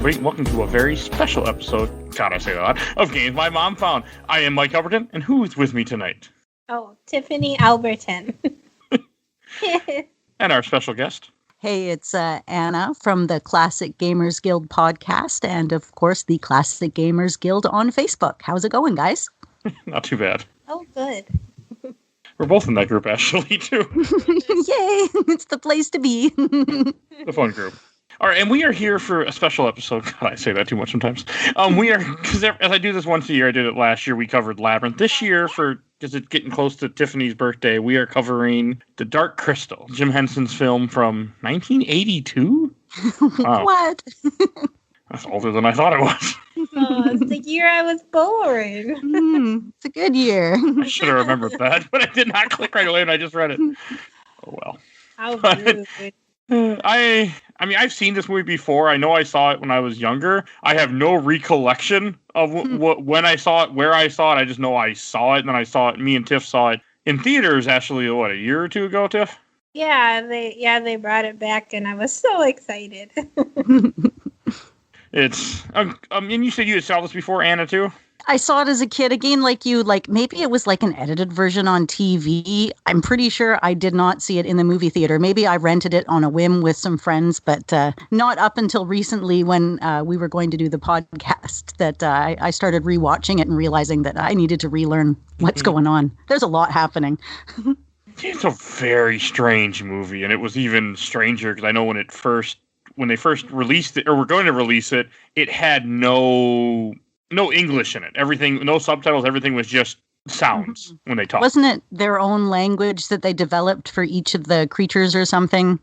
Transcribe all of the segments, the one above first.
everybody. Welcome to a very special episode, God, I say that a lot, of Games My Mom Found. I am Mike Albertin, and who's with me tonight? Oh, Tiffany Albertin. And our special guest. Hey, it's Anna from the Classic Gamers Guild podcast, and of course, the Classic Gamers Guild on Facebook. How's it going, guys? Not too bad. Oh, good. We're both in that group, actually, too. Yay! It's the place to be. The fun group. All right, and we are here for a special episode. God, I say that too much sometimes. We are, because as I do this once a year, I did it last year, we covered Labyrinth. This year, because it's getting close to Tiffany's birthday, we are covering The Dark Crystal, Jim Henson's film from 1982? Wow. What? That's older than I thought it was. Oh, it's the year I was born. It's a good year. I should have remembered that, but it did not click right away when I just read it. Oh, well. How rude. I mean, I've seen this movie before. I know I saw it when I was younger. I have no recollection of when I saw it, where I saw it. I just know I saw it, and then I saw it. Me and Tiff saw it in theaters, actually, what, a year or two ago, Tiff? Yeah, they brought it back, and I was so excited. It's, and you said you had saw this before, Anna, too? I saw it as a kid, again, like you, like maybe it was like an edited version on TV. I'm pretty sure I did not see it in the movie theater. Maybe I rented it on a whim with some friends, but not up until recently when we were going to do the podcast that I started rewatching it and realizing that I needed to relearn what's going on. There's a lot happening. It's a very strange movie, and it was even stranger because I know when they first released it, or were going to release it, it had no English in it. Everything, no subtitles, everything was just sounds when they talked. Wasn't it their own language that they developed for each of the creatures or something?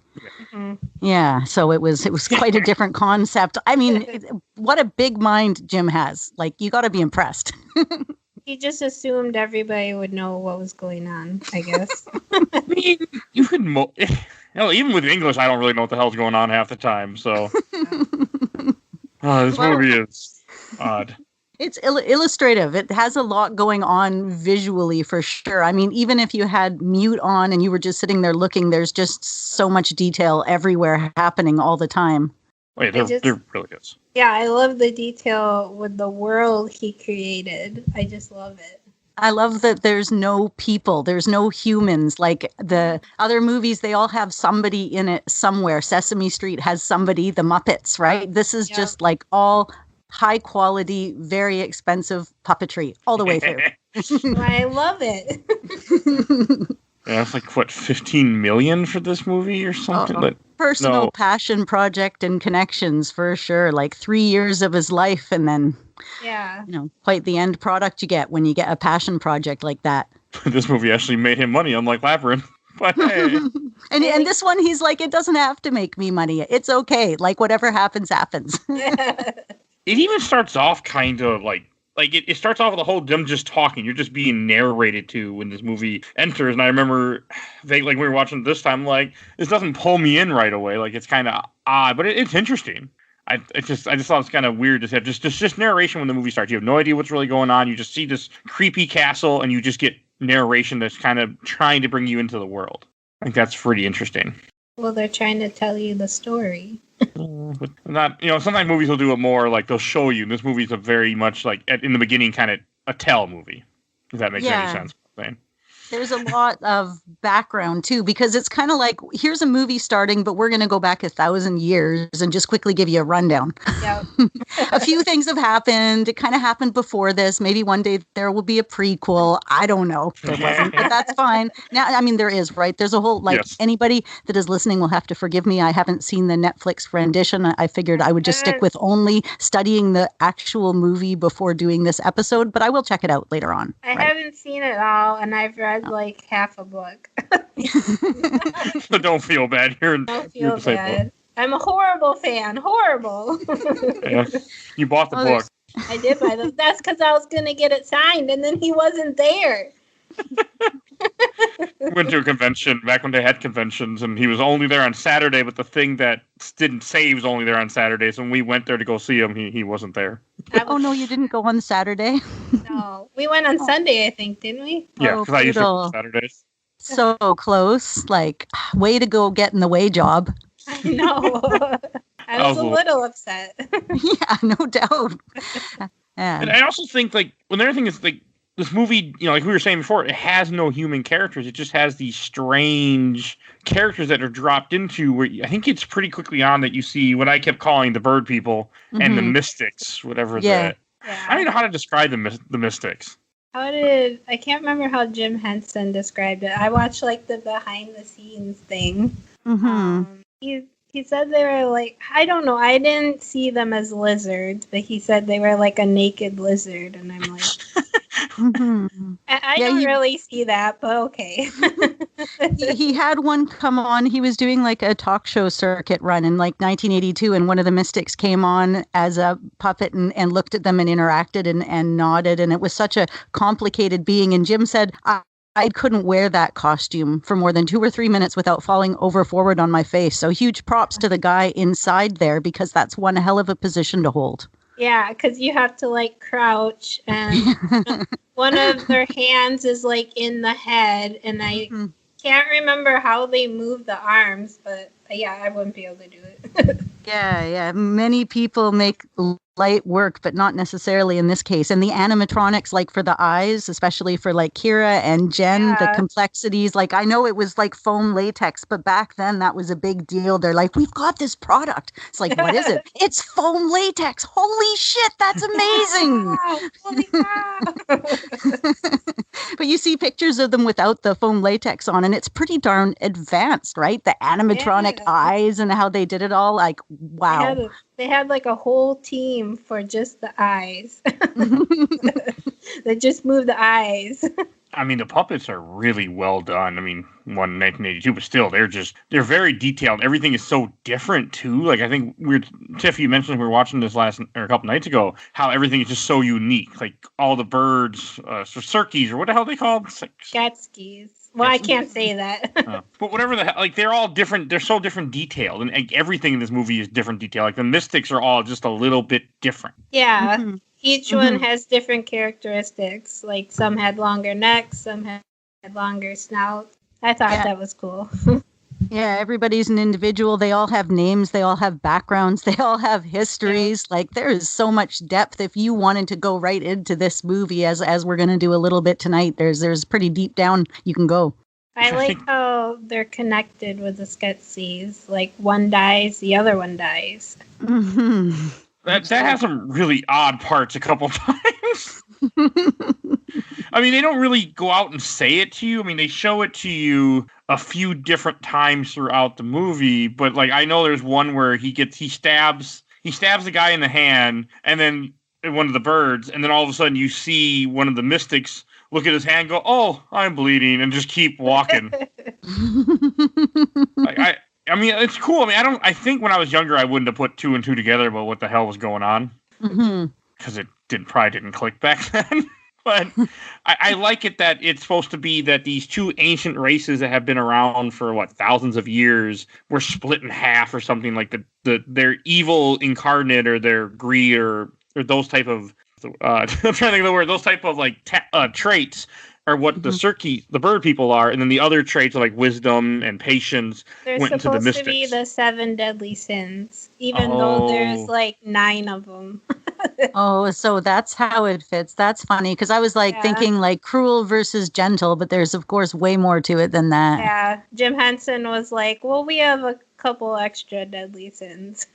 Mm-hmm. Yeah, so it was quite a different concept. I mean, what a big mind Jim has. Like, you got to be impressed. He just assumed everybody would know what was going on, I guess. I mean, you could even with English, I don't really know what the hell's going on half the time, so this movie is odd. It's illustrative. It has a lot going on visually, for sure. I mean, even if you had mute on and you were just sitting there looking, there's just so much detail everywhere happening all the time. Oh, yeah, there really is. Yeah, I love the detail with the world he created. I just love it. I love that there's no people. There's no humans. Like the other movies, they all have somebody in it somewhere. Sesame Street has somebody, the Muppets, right? This is just like all high quality, very expensive puppetry all the way through. I love it. Yeah, it's like, what, 15 million for this movie or something? Personal passion project and connections, for sure. Like 3 years of his life, and then, quite the end product you get when you get a passion project like that. This movie actually made him money, unlike Labyrinth. But hey. and this one, he's like, it doesn't have to make me money. It's okay. Like, whatever happens, happens. It even starts off kind of like it starts off with the whole them just talking. You're just being narrated to when this movie enters. And I remember like when we were watching it this time, like, this doesn't pull me in right away. Like, it's kind of odd, but it's interesting. I just thought it's kind of weird to have just narration when the movie starts. You have no idea what's really going on. You just see this creepy castle, and you just get narration that's kind of trying to bring you into the world. I think that's pretty interesting. Well, they're trying to tell you the story. But not, sometimes movies will do it more like they'll show you. This movie's a very much like in the beginning kind of a tell movie. If that makes any sense. There's a lot of background, too, because it's kind of like, here's a movie starting, but we're going to go back 1,000 years and just quickly give you a rundown. Yep. A few things have happened. It kind of happened before this. Maybe one day there will be a prequel. I don't know. There wasn't, but that's fine. Now, I mean, there is, right? There's a whole, anybody that is listening will have to forgive me. I haven't seen the Netflix rendition. I figured I would just stick with only studying the actual movie before doing this episode, but I will check it out later on. I haven't seen it all, and I've read like half a book. So don't feel bad. Don't feel bad. I'm a horrible fan. Horrible. Yeah. You bought the book. I did buy them. That's because I was going to get it signed, and then he wasn't there. We went to a convention back when they had conventions, and he was only there on Saturday, but the thing that didn't say he was only there on Saturday, so when we went there to go see him, he wasn't there. Oh, no, you didn't go on Saturday? No. We went on Sunday, I think, didn't we? Yeah, because I used to go on Saturdays. So close. Like, way to go getting the way job. I know. I was a little upset. Yeah, no doubt. And I also think, like, another thing is, like, this movie, like we were saying before, it has no human characters. It just has these strange characters that are dropped into where I think it's pretty quickly on that you see what I kept calling the bird people and the mystics, whatever Yeah. I don't know how to describe the mystics. I can't remember how Jim Henson described it. I watched like the behind the scenes thing. He said they were like, I don't know, I didn't see them as lizards, but he said they were like a naked lizard, and I'm like, I don't really see that, but okay. he had one come on. He was doing like a talk show circuit run in like 1982, and one of the mystics came on as a puppet and looked at them and interacted and nodded, and it was such a complicated being. And Jim said, I couldn't wear that costume for more than 2 or 3 minutes without falling over forward on my face. So huge props to the guy inside there, because that's one hell of a position to hold. Yeah, because you have to like crouch, and one of their hands is like in the head, and I can't remember how they move the arms, but yeah, I wouldn't be able to do it. Yeah. Many people make light work, but not necessarily in this case. And the animatronics, like for the eyes, especially for like Kira and Jen, the complexities, like I know it was like foam latex, but back then that was a big deal. They're like, we've got this product. It's like, what is it? It's foam latex. Holy shit, that's amazing. Holy cow. But you see pictures of them without the foam latex on, and it's pretty darn advanced, right? The animatronic eyes and how they did it all, like, wow. They had like a whole team for just the eyes. They just moved the eyes. I mean, the puppets are really well done. I mean, one in 1982, but still, they're very detailed. Everything is so different too. Like I think Tiff, you mentioned we were watching this a couple nights ago, how everything is just so unique. Like all the birds, cirkies, or what the hell are they called? Catskis. Well, I can't say that. But whatever the hell, like they're all different. They're so different detailed, and like, everything in this movie is different detail. Like the mystics are all just a little bit different. Yeah. Each one has different characteristics. Like some had longer necks, some had longer snouts. I thought that was cool. Yeah, everybody's an individual. They all have names. They all have backgrounds. They all have histories. Yeah. Like there is so much depth. If you wanted to go right into this movie, as we're going to do a little bit tonight, there's pretty deep down you can go. I like how they're connected with the Skeksis. Like one dies, the other one dies. Mm-hmm. That has some really odd parts a couple times. I mean, they don't really go out and say it to you. I mean, they show it to you a few different times throughout the movie, but like I know there's one where he stabs the guy in the hand, and then one of the birds, and then all of a sudden you see one of the mystics look at his hand, go, "Oh, I'm bleeding," and just keep walking. I mean, it's cool. I mean, I think when I was younger, I wouldn't have put 2 and 2 together about what the hell was going on. Because it probably didn't click back then. But I like it that it's supposed to be that these two ancient races that have been around for, thousands of years were split in half or something, like their evil incarnate or their greed or those type of, I'm trying to think of the word, those type of, traits are what the bird people are, and then the other traits are like wisdom and patience. They're went into the supposed to be the 7 deadly sins, even though there's 9 of them. Oh, so that's how it fits. That's funny, because I was thinking cruel versus gentle, but there's of course way more to it than that. Yeah, Jim Henson was like, well, we have a couple extra deadly sins.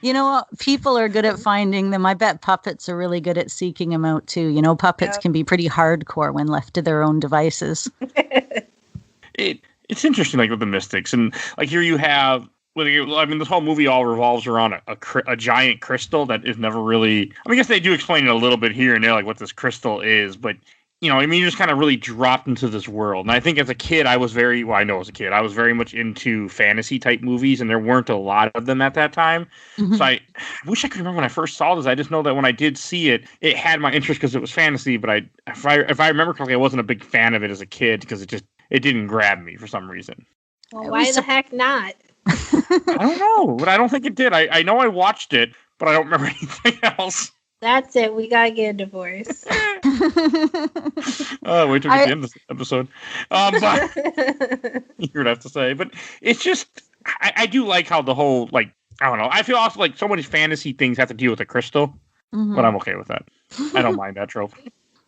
You know, people are good at finding them. I bet puppets are really good at seeking them out too. You know, puppets can be pretty hardcore when left to their own devices. It's interesting, with the mystics, and here you have. I mean, this whole movie all revolves around a giant crystal that is never really. I guess they do explain it a little bit here and there, what this crystal is, but. You're just kind of really dropped into this world. And I think as a kid, I was very much into fantasy type movies, and there weren't a lot of them at that time. Mm-hmm. So I wish I could remember when I first saw this. I just know that when I did see it, it had my interest because it was fantasy. But if I remember correctly, I wasn't a big fan of it as a kid because it didn't grab me for some reason. Well, why the heck not? I don't know, but I don't think it did. I know I watched it, but I don't remember anything else. That's it. We gotta get a divorce. Wait till we get the end of this episode. But you're gonna have to say, but it's just I do like how the whole I don't know. I feel also like so many fantasy things have to deal with a crystal, but I'm okay with that. I don't mind that trope.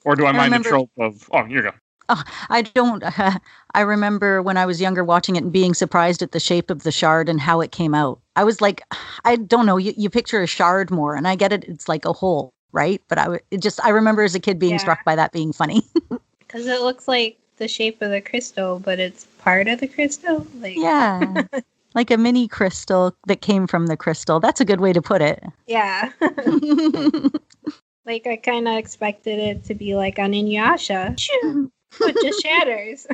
Or do I mind the trope of? Oh, here you go. Oh, I don't. I remember when I was younger watching it and being surprised at the shape of the shard and how it came out. I was like, I don't know. You picture a shard more, and I get it. It's like a hole, right? But I remember as a kid being struck by that being funny. Because it looks like the shape of the crystal, but it's part of the crystal. Like yeah, like a mini crystal that came from the crystal. That's a good way to put it. Yeah. Like I kind of expected it to be like on Inuyasha. It just shatters.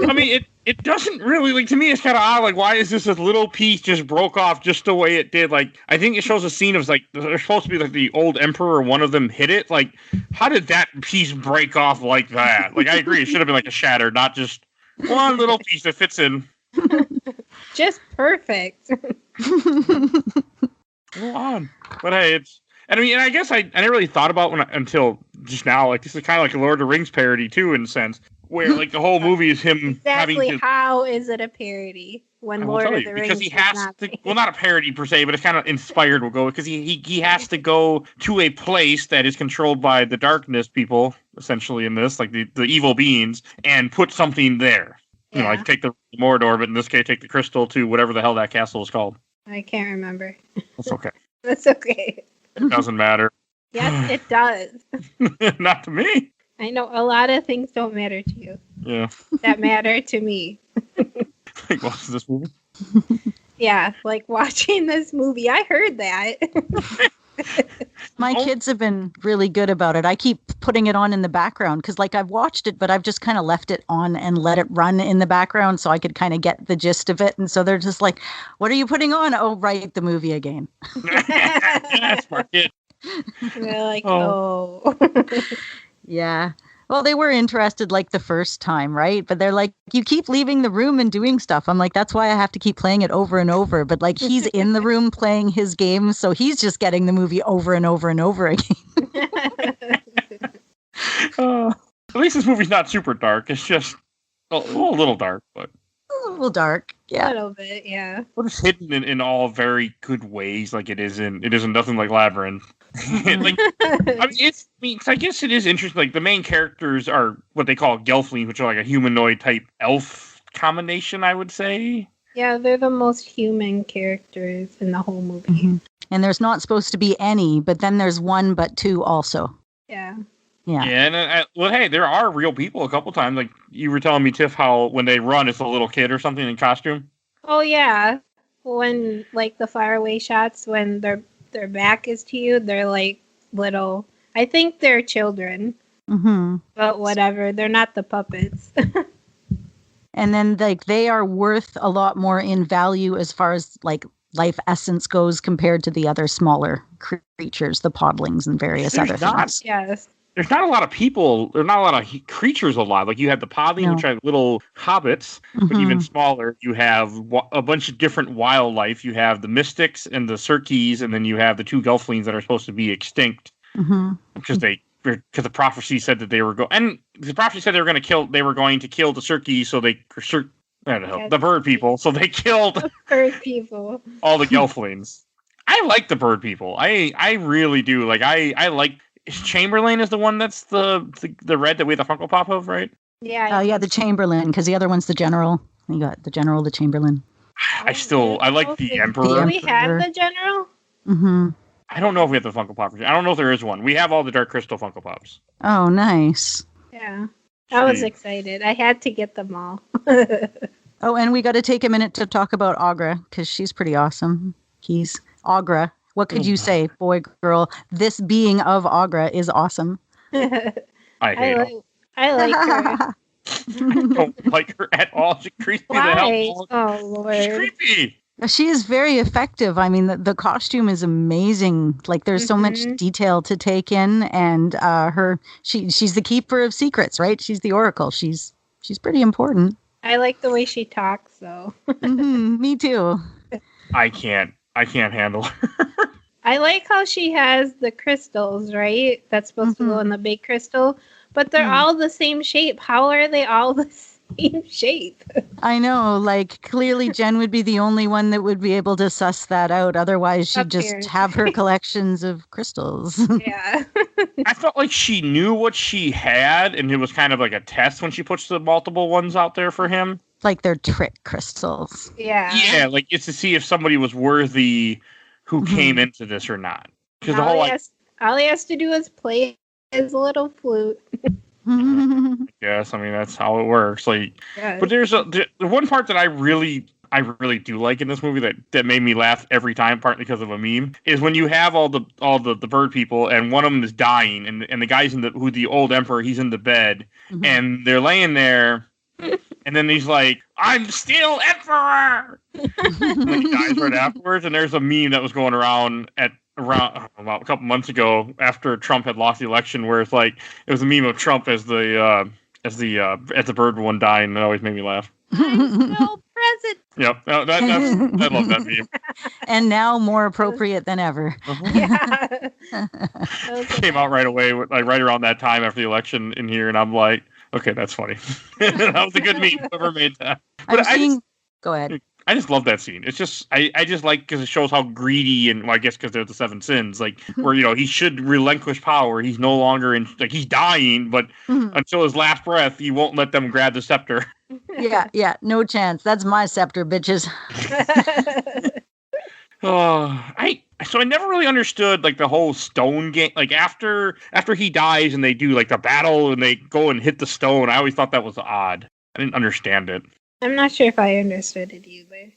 I mean, it doesn't really, like, to me, it's kind of odd. Like, why is this a little piece just broke off just the way it did? Like, I think it shows a scene of, like, there's supposed to be, like, the old emperor or one of them hit it. Like, how did that piece break off like that? Like, I agree. It should have been, like, a shatter, not just one little piece that fits in. Just perfect. Go on. But hey, and I mean, and I guess I never really thought about until just now. Like, this is kind of like a Lord of the Rings parody too, in a sense, where like the whole movie is him having to. How is it a parody when Lord of the Rings? Because he has to. Well, not a parody per se, but it's kind of inspired. We'll go because he has to go to a place that is controlled by the darkness people, essentially in this, like the evil beings, and put something there. Yeah. You know, like take the Mordor, but in this case, take the crystal to whatever the hell that castle is called. I can't remember. That's okay. That's okay. It doesn't matter. Yes, it does. Not to me. I know a lot of things don't matter to you. Yeah. That matter to me. Like, watching this movie? Yeah, like watching this movie. I heard that. My kids have been really good about it. I keep putting it on in the background because, like, I've watched it, but I've just kind of left it on and let it run in the background so I could kind of get the gist of it. And so they're just like, "What are you putting on?" "Oh, right, the movie again." Smart kid. They're like, oh. Yeah. Well, they were interested like the first time, right? But they're like, "You keep leaving the room and doing stuff." I'm like, "That's why I have to keep playing it over and over." But like, he's in the room playing his game, so he's just getting the movie over and over and over again. At least this movie's not super dark. It's just a little dark, but a little dark. Yeah, a little bit. Yeah, but it's hidden in all very good ways. Like it isn't nothing like Labyrinth. Like, I guess it is interesting. Like the main characters are what they call Gelfling, which are like a humanoid type elf combination, I would say. Yeah, they're the most human characters in the whole movie. Mm-hmm. And there's not supposed to be any, but then there's one, but two also. Yeah. Yeah. Yeah, and hey, there are real people a couple times. Like you were telling me, Tiff, how when they run, it's a little kid or something in costume. Oh yeah, when like the faraway shots when their back is to you, they're like little. I think they're children. Mm-hmm. But whatever, they're not the puppets. And then like they are worth a lot more in value as far as like life essence goes compared to the other smaller creatures, the podlings and various other things. Yes. There's not a lot of people. There's not a lot of creatures alive. Like you have the podling, which are little hobbits, but even smaller. You have a bunch of different wildlife. You have the mystics and the Circes, and then you have the two Gelflings that are supposed to be extinct because the prophecy said that they were and the prophecy said they were going to kill the Circes, so they the bird people. So they killed the bird people, all the Gelflings. I like the bird people. I really do. Like I like. Chamberlain is the one that's the red that we have the Funko Pop of, right? Yeah. The Chamberlain, because the other one's the General. You got the General, the Chamberlain. I like the Emperor. Do we have the General? Mm-hmm. I don't know if we have the Funko Pop. I don't know if there is one. We have all the Dark Crystal Funko Pops. Oh, nice. Yeah. I was excited. I had to get them all. Oh, and we got to take a minute to talk about Agra, because she's pretty awesome. Agra. What could you say, boy, girl? This being of Agra is awesome. I like her. I don't like her at all. She creeps me the hell out. Oh, Lord. She's creepy. She is very effective. I mean, the costume is amazing. Like, there's so much detail to take in, and she's the keeper of secrets, right? She's the oracle. She's pretty important. I like the way she talks, though. Me too. I can't handle her. I like how she has the crystals, right? That's supposed to go in the big crystal, but they're all the same shape. How are they all the same shape. I know, like, clearly Jen would be the only one that would be able to suss that out. Otherwise, she'd just have her collections of crystals. Yeah. I felt like she knew what she had, and it was kind of like a test when she puts the multiple ones out there for him. Like they're trick crystals. Yeah. Yeah, like it's to see if somebody was worthy who came into this or not. Because the whole all he has to do is play his little flute. Yes, I mean that's how it works. Like, but there's the one part that I really do like in this movie that made me laugh every time, partly because of a meme, is when you have all the bird people and one of them is dying, and the guy's the old emperor, he's in the bed, and they're laying there, and then he's like, "I'm still emperor," and then he dies right afterwards. And there's a meme that was going around about a couple months ago after Trump had lost the election, where it's like it was a meme of Trump as the bird one dying, and it always made me laugh. I'm still president. Yep, I love that meme. And now more appropriate than ever. Yeah. Came out right away, like right around that time after the election in here, and I'm like, okay, that's funny. That was a good meme. Whoever made that. But Go ahead. I just love that scene. It's just I just like because it shows how greedy and I guess because they're the seven sins, like where he should relinquish power. He's no longer he's dying, but until his last breath, he won't let them grab the scepter. Yeah, no chance. That's my scepter, bitches. So I never really understood like the whole stone game. Like after he dies and they do like the battle and they go and hit the stone. I always thought that was odd. I didn't understand it. I'm not sure if I understood it either.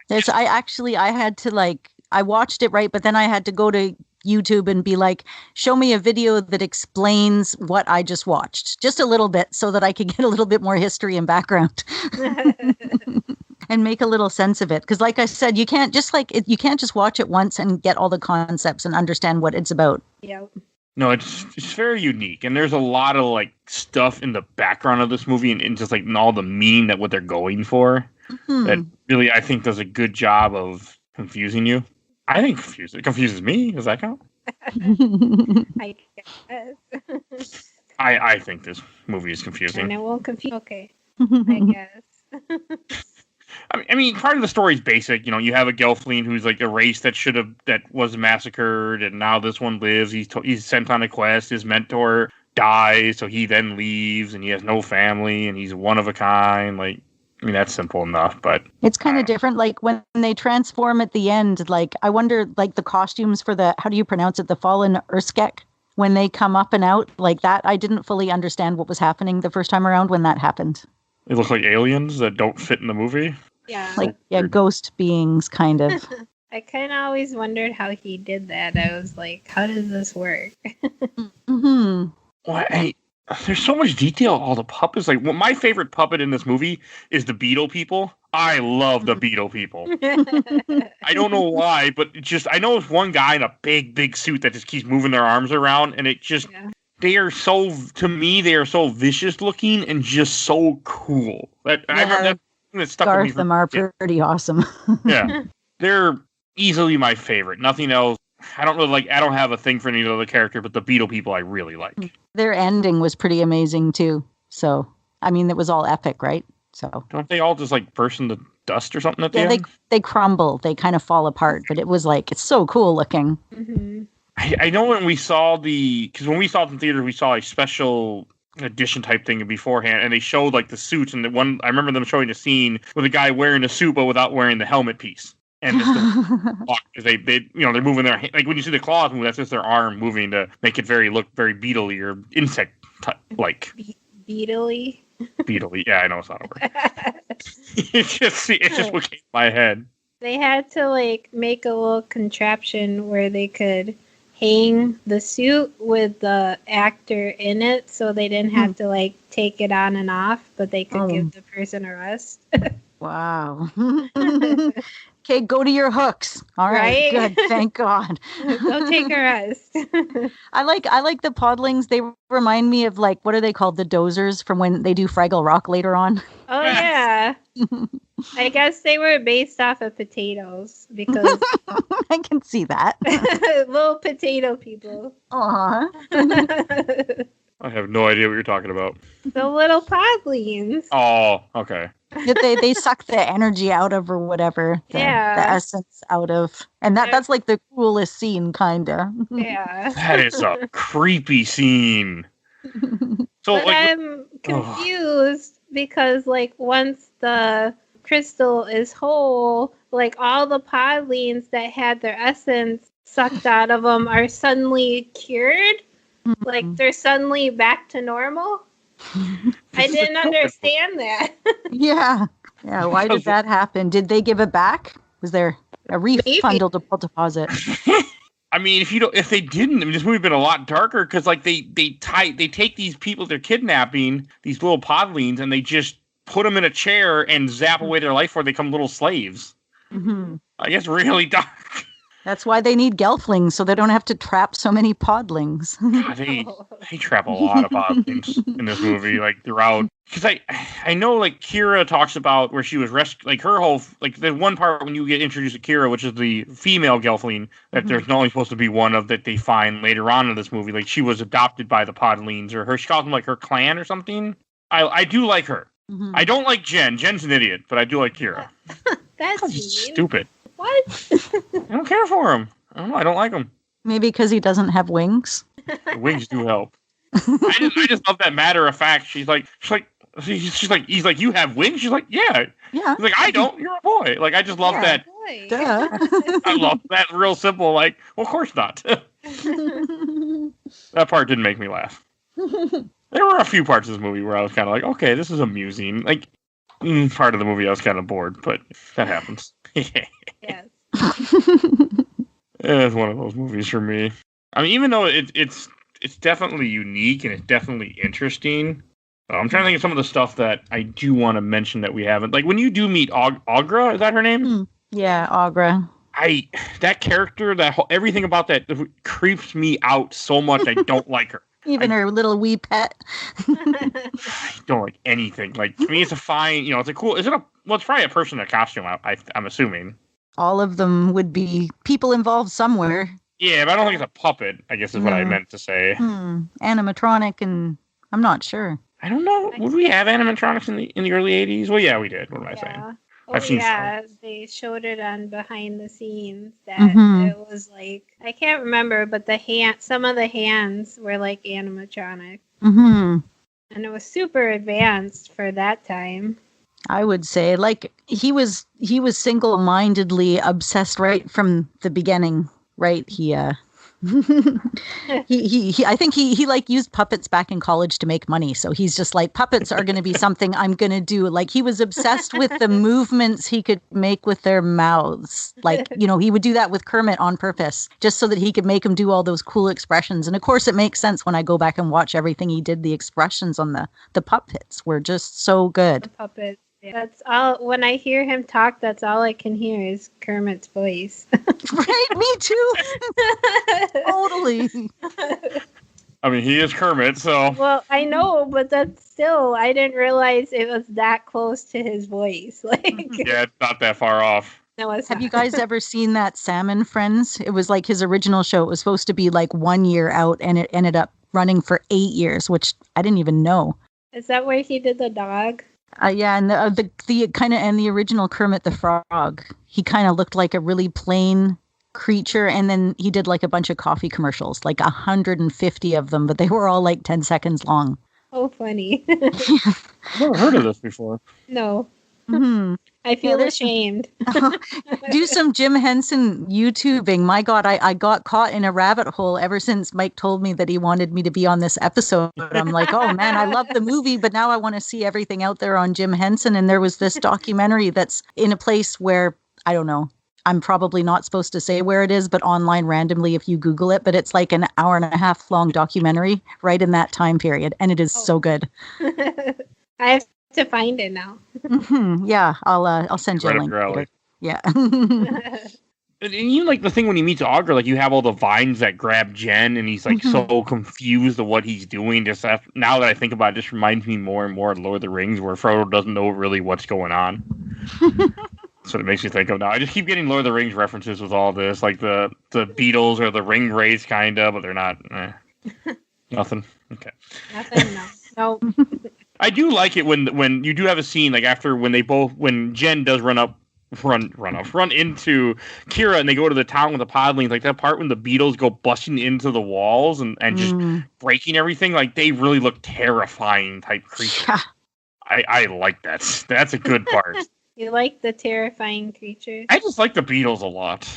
I had to I watched it, right, but then I had to go to YouTube and be like, show me a video that explains what I just watched, just a little bit, so that I could get a little bit more history and background and make a little sense of it. Because, like I said, you can't just watch it once and get all the concepts and understand what it's about. Yep. No, it's very unique, and there's a lot of like stuff in the background of this movie, and just like all the mean that what they're going for. That really, I think, does a good job of confusing you. I think it confuses me. Does that count? I guess. I think this movie is confusing. And it won't confuse. Okay, I guess. I mean, part of the story is basic. You have a Gelfling who's like a race that was massacred, and now this one lives. He's sent on a quest. His mentor dies, so he then leaves, and he has no family, and he's one of a kind. Like, I mean, that's simple enough, but it's kind of different. Like when they transform at the end, like I wonder, like the costumes for how do you pronounce it? The fallen Urskek, when they come up and out like that. I didn't fully understand what was happening the first time around when that happened. They look like aliens that don't fit in the movie. Yeah. Ghost beings, kind of. I kind of always wondered how he did that. I was like, how does this work? Well, there's so much detail. All the puppets. Like, my favorite puppet in this movie is the beetle people. I love the beetle people. I don't know why, but I know it's one guy in a big, big suit that just keeps moving their arms around, and it just... Yeah. They are so vicious looking and just so cool. I remember that stuck with me. Them are pretty awesome. Yeah. They're easily my favorite. Nothing else. I don't have a thing for any other character, but the beetle people I really like. Their ending was pretty amazing too. So, I mean, it was all epic, right? So don't they all just like burst into dust or something at the end? They crumble. They kind of fall apart, but it was like, it's so cool looking. Mm-hmm. I know when we saw because when we saw it in theater, we saw a special edition type thing beforehand, and they showed like the suits, and I remember them showing a scene with a guy wearing a suit but without wearing the helmet piece, and because they're moving their like when you see the claws move, that's just their arm moving to make it look very beetly or insect like. Beetly. Beetly, yeah, I know it's not a word. It's just what came to my head. They had to like make a little contraption where they could hang the suit with the actor in it, so they didn't have to like take it on and off, but they could give the person a rest. Wow. Okay, go to your hooks. All right, good. Thank God. Don't take a rest. I like the podlings. They remind me of like, what are they called? The dozers from when they do Fraggle Rock later on. Oh yeah. I guess they were based off of potatoes because I can see that. Little potato people. Aww. I have no idea what you're talking about. The little podlings. Oh, okay. They suck the energy out of or whatever. The essence out of. And that's like the coolest scene, kinda. Yeah. That is a creepy scene. So but I'm confused because like once the crystal is whole, like all the podlings that had their essence sucked out of them are suddenly cured. Like they're suddenly back to normal. I didn't understand that. Yeah. Why did that happen? Did they give it back? Was there a refundable deposit? I mean, if they didn't, I mean, this movie would have been a lot darker because like they take these people they're kidnapping, these little podlings, and they just put them in a chair and zap away their life, or they become little slaves. Mm-hmm. I guess really dark. That's why they need gelflings, so they don't have to trap so many podlings. They trap a lot of podlings in this movie, like throughout. Because I know, like Kira talks about where she was rescued, like her whole, like the one part when you get introduced to Kira, which is the female gelfling that there's not only supposed to be one of that they find later on in this movie. Like she was adopted by the podlings, or she calls them like her clan or something. I do like her. Mm-hmm. I don't like Jen. Jen's an idiot, but I do like Kira. That's stupid. What? I don't care for him. I don't know. I don't like him. Maybe because he doesn't have wings. The wings do help. I just love that matter of fact. He's like, he's like, you have wings? She's like, yeah. He's like, I don't. You're a boy. Like, I just love that. Duh. I love that real simple. Like, well, of course not. That part didn't make me laugh. There were a few parts of this movie where I was kind of like, okay, this is amusing. Like, part of the movie I was kind of bored, but that happens. Yes. It's one of those movies for me. I mean, even though it's definitely unique and it's definitely interesting, I'm trying to think of some of the stuff that I do want to mention that we haven't. Like when you do meet Agra, is that her name? Yeah, Agra. That character, everything about that creeps me out so much. I don't like her. Even her little wee pet. I don't like anything. Like, I mean, it's a fine, it's a cool, it's probably a person in a costume, I'm assuming. All of them would be people involved somewhere. Yeah, but I don't think it's a puppet, I guess is what I meant to say. Animatronic, and I'm not sure. I don't know. Would we have animatronics in the early 80s? Well, yeah, we did. What am I saying? I've seen some. They showed it on behind the scenes that it was like, I can't remember, but some of the hands were like animatronic. Mm-hmm. And it was super advanced for that time. I would say, like, he was single-mindedly obsessed right from the beginning, right? He I think he like used puppets back in college to make money. So he's just like, puppets are going to be something I'm going to do. Like he was obsessed with the movements he could make with their mouths. Like, he would do that with Kermit on purpose just so that he could make him do all those cool expressions. And of course it makes sense when I go back and watch everything he did. The expressions on the puppets were just so good. The puppets. That's all. When I hear him talk, that's all I can hear is Kermit's voice. Right, me too. Totally. I mean, he is Kermit, so. Well, I know, but that's still, I didn't realize it was that close to his voice. Like. Yeah, it's not that far off. No, it's Have you guys ever seen that Salmon Friends? It was like his original show. It was supposed to be like 1 year out, and it ended up running for 8 years, which I didn't even know. Is that where he did the dog? Yeah, and the kind of and the original Kermit the Frog, he kind of looked like a really plain creature, and then he did like a bunch of coffee commercials, like 150 of them, but they were all like 10 seconds long. Oh, funny! I've never heard of this before. No. Mm-hmm. I feel ashamed. Do some Jim Henson YouTubing. My God, I got caught in a rabbit hole ever since Mike told me that he wanted me to be on this episode. I'm like, oh man, I love the movie, but now I want to see everything out there on Jim Henson. And there was this documentary that's in a place where, I don't know, I'm probably not supposed to say where it is, but online randomly if you Google it. But it's like an 1.5 hour long documentary right in that time period. And it is so good. I have to find it now. Yeah, I'll send you a link later. Yeah. And you like the thing when he meets Agra, like you have all the vines that grab Jen, and he's like so confused of what he's doing. Just now that I think about it, just reminds me more and more of Lord of the Rings, where Frodo doesn't know really what's going on. So it makes me think of now. I just keep getting Lord of the Rings references with all this, like the Beatles or the Ring Wraiths, kind of, but they're not. Nothing. Okay. Nothing. No. I do like it when you do have a scene like after when Jen does run into Kira and they go to the town with the podlings, like that part when the beetles go busting into the walls and just breaking everything, like they really look terrifying type creatures. Yeah. I like that. That's a good part. You like the terrifying creatures? I just like the beetles a lot.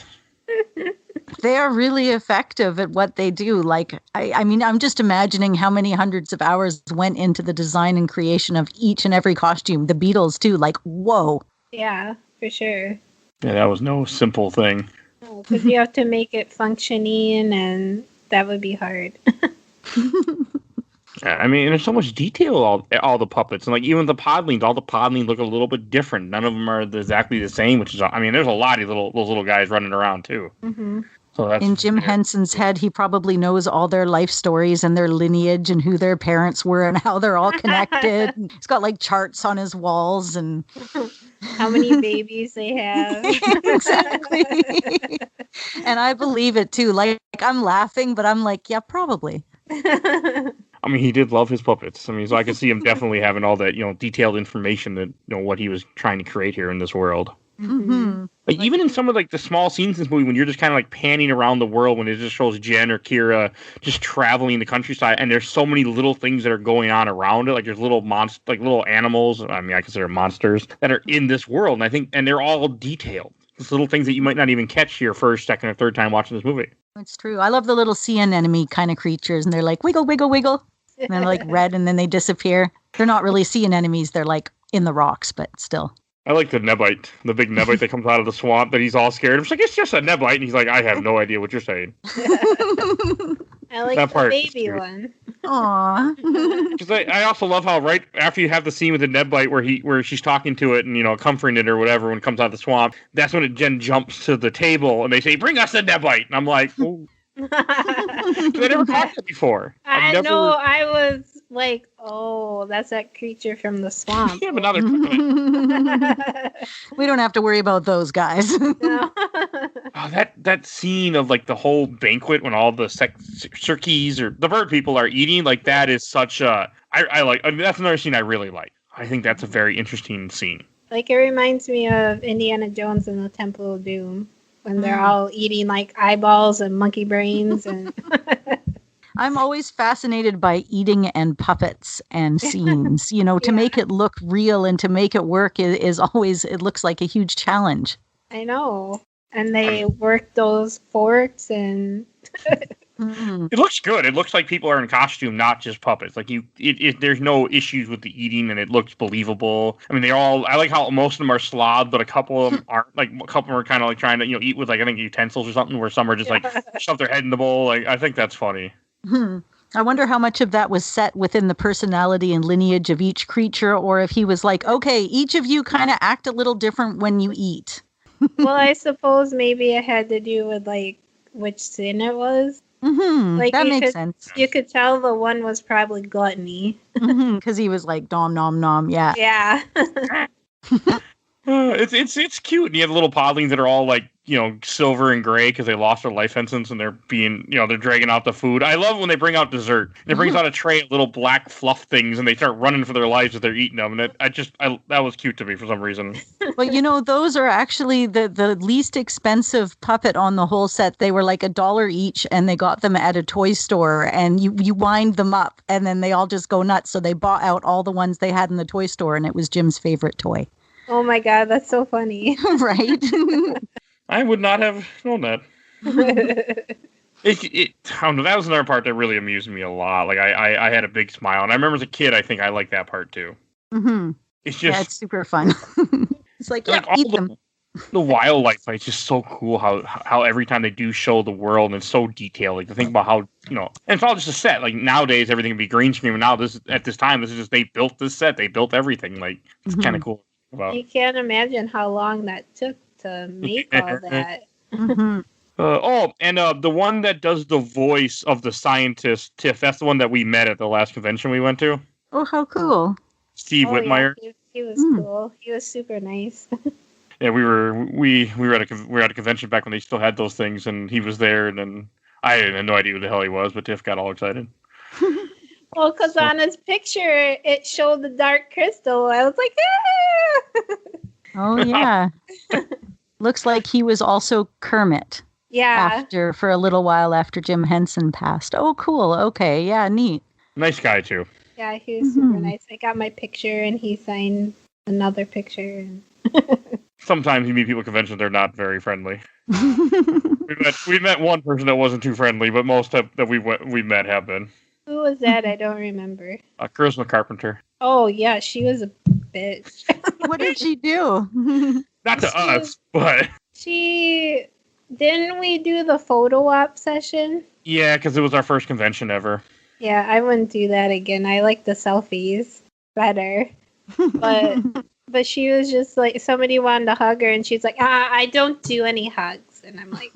They are really effective at what they do. Like, I mean, I'm just imagining how many hundreds of hours went into the design and creation of each and every costume. The Beatles, too. Like, whoa. Yeah, for sure. Yeah, that was no simple thing. No, because you have to make it functioning, and that would be hard. I mean, there's so much detail all the puppets, and like even the podlings, all the podlings look a little bit different. None of them are exactly the same, which is, I mean, there's a lot of those little guys running around too. Mm-hmm. So that's, in Jim Henson's head, he probably knows all their life stories and their lineage and who their parents were and how they're all connected. He's got like charts on his walls and how many babies they have. Exactly. And I believe it too. Like I'm laughing, but I'm like, yeah, probably. I mean, he did love his puppets. I mean, so I can see him definitely having all that, detailed information that, what he was trying to create here in this world. Mm-hmm. Like even in some of like the small scenes in this movie, when you're just kind of like panning around the world, when it just shows Jen or Kira just traveling the countryside, and there's so many little things that are going on around it. Like there's little little animals. I mean, I consider monsters that are in this world, and they're all detailed. It's little things that you might not even catch here first, second, or third time watching this movie. It's true. I love the little sea anemone kind of creatures, and they're like wiggle, wiggle, wiggle, and they're like red, and then they disappear. They're not really sea anemones. They're like in the rocks, but still. I like the nebite, the big nebite that comes out of the swamp that he's all scared. I'm just like, it's just a nebite. And he's like, I have no idea what you're saying. I like that the baby one. Aww. Because I also love how right after you have the scene with the nebite where she's talking to it and, comforting it or whatever when it comes out of the swamp, that's when Jen jumps to the table and they say, bring us the nebite. And I'm like, oh. I never caught it before. I know. I was like, oh, that's that creature from the swamp. Yeah, but now they're we don't have to worry about those guys. No. That scene of like the whole banquet when all the Cirques or the bird people are eating, like that is such a that's another scene I really like. I think that's a very interesting scene. Like it reminds me of Indiana Jones and the Temple of Doom. When they're all eating like eyeballs and monkey brains and I'm always fascinated by eating and puppets and scenes, to make it look real and to make it work is always, it looks like a huge challenge. I know. And they work those forks and It looks good. It looks like people are in costume, not just puppets. Like there's no issues with the eating, and it looks believable. I mean, I like how most of them are slob, but a couple of them aren't. Like a couple of them are kind of like trying to eat with like I think utensils or something, where some are just like shove their head in the bowl. Like I think that's funny. I wonder how much of that was set within the personality and lineage of each creature, or if he was like, okay, each of you kind of act a little different when you eat. Well, I suppose maybe it had to do with like which sin it was. Mm-hmm. Like that makes sense. You could tell the one was probably gluttony. Because he was like nom nom nom. Yeah. Yeah. It's cute. And you have the little podlings that are all like silver and gray because they lost their life sentence and they're being they're dragging out the food. I love when they bring out dessert. They brings out a tray of little black fluff things and they start running for their lives as they're eating them. And that was cute to me for some reason. Well, those are actually the least expensive puppet on the whole set. They were like $1 each, and they got them at a toy store. And you wind them up, and then they all just go nuts. So they bought out all the ones they had in the toy store, and it was Jim's favorite toy. Oh my God, that's so funny! Right? I would not have known that. I don't know, that was another part that really amused me a lot. Like I had a big smile, and I remember as a kid, I think I liked that part too. Mm-hmm. It's just it's super fun. It's like eat them. The wildlife is just so cool. How every time they do show the world, and it's so detailed. Like to think about how and it's all just a set. Like nowadays, everything would be green screen. And now at this time, this is just they built this set. They built everything. Like it's kind of cool. You can't imagine how long that took to make all that. Mm-hmm. The one that does the voice of the scientist, Tiff, that's the one that we met at the last convention we went to. Oh, how cool. Steve Whitmire. Yeah, he was cool. He was super nice. Yeah, we were at a convention back when they still had those things, and he was there, and then I had no idea who the hell he was, but Tiff got all excited. Well, because on his picture, it showed the dark crystal. I was like, ah! Oh, yeah. Looks like he was also Kermit. Yeah. For a little while after Jim Henson passed. Oh, cool. Okay. Yeah, neat. Nice guy, too. Yeah, he was super nice. I got my picture, and he signed another picture. Sometimes you meet people at conventions, they're not very friendly. we met one person that wasn't too friendly, but most that we met have been. Who was that? I don't remember. Charisma Carpenter. Oh, yeah, she was a bitch. What did she do? Not to us, but... Didn't we do the photo op session? Yeah, because it was our first convention ever. Yeah, I wouldn't do that again. I like the selfies better. But she was just like, somebody wanted to hug her, and she's like, I don't do any hugs. And I'm like...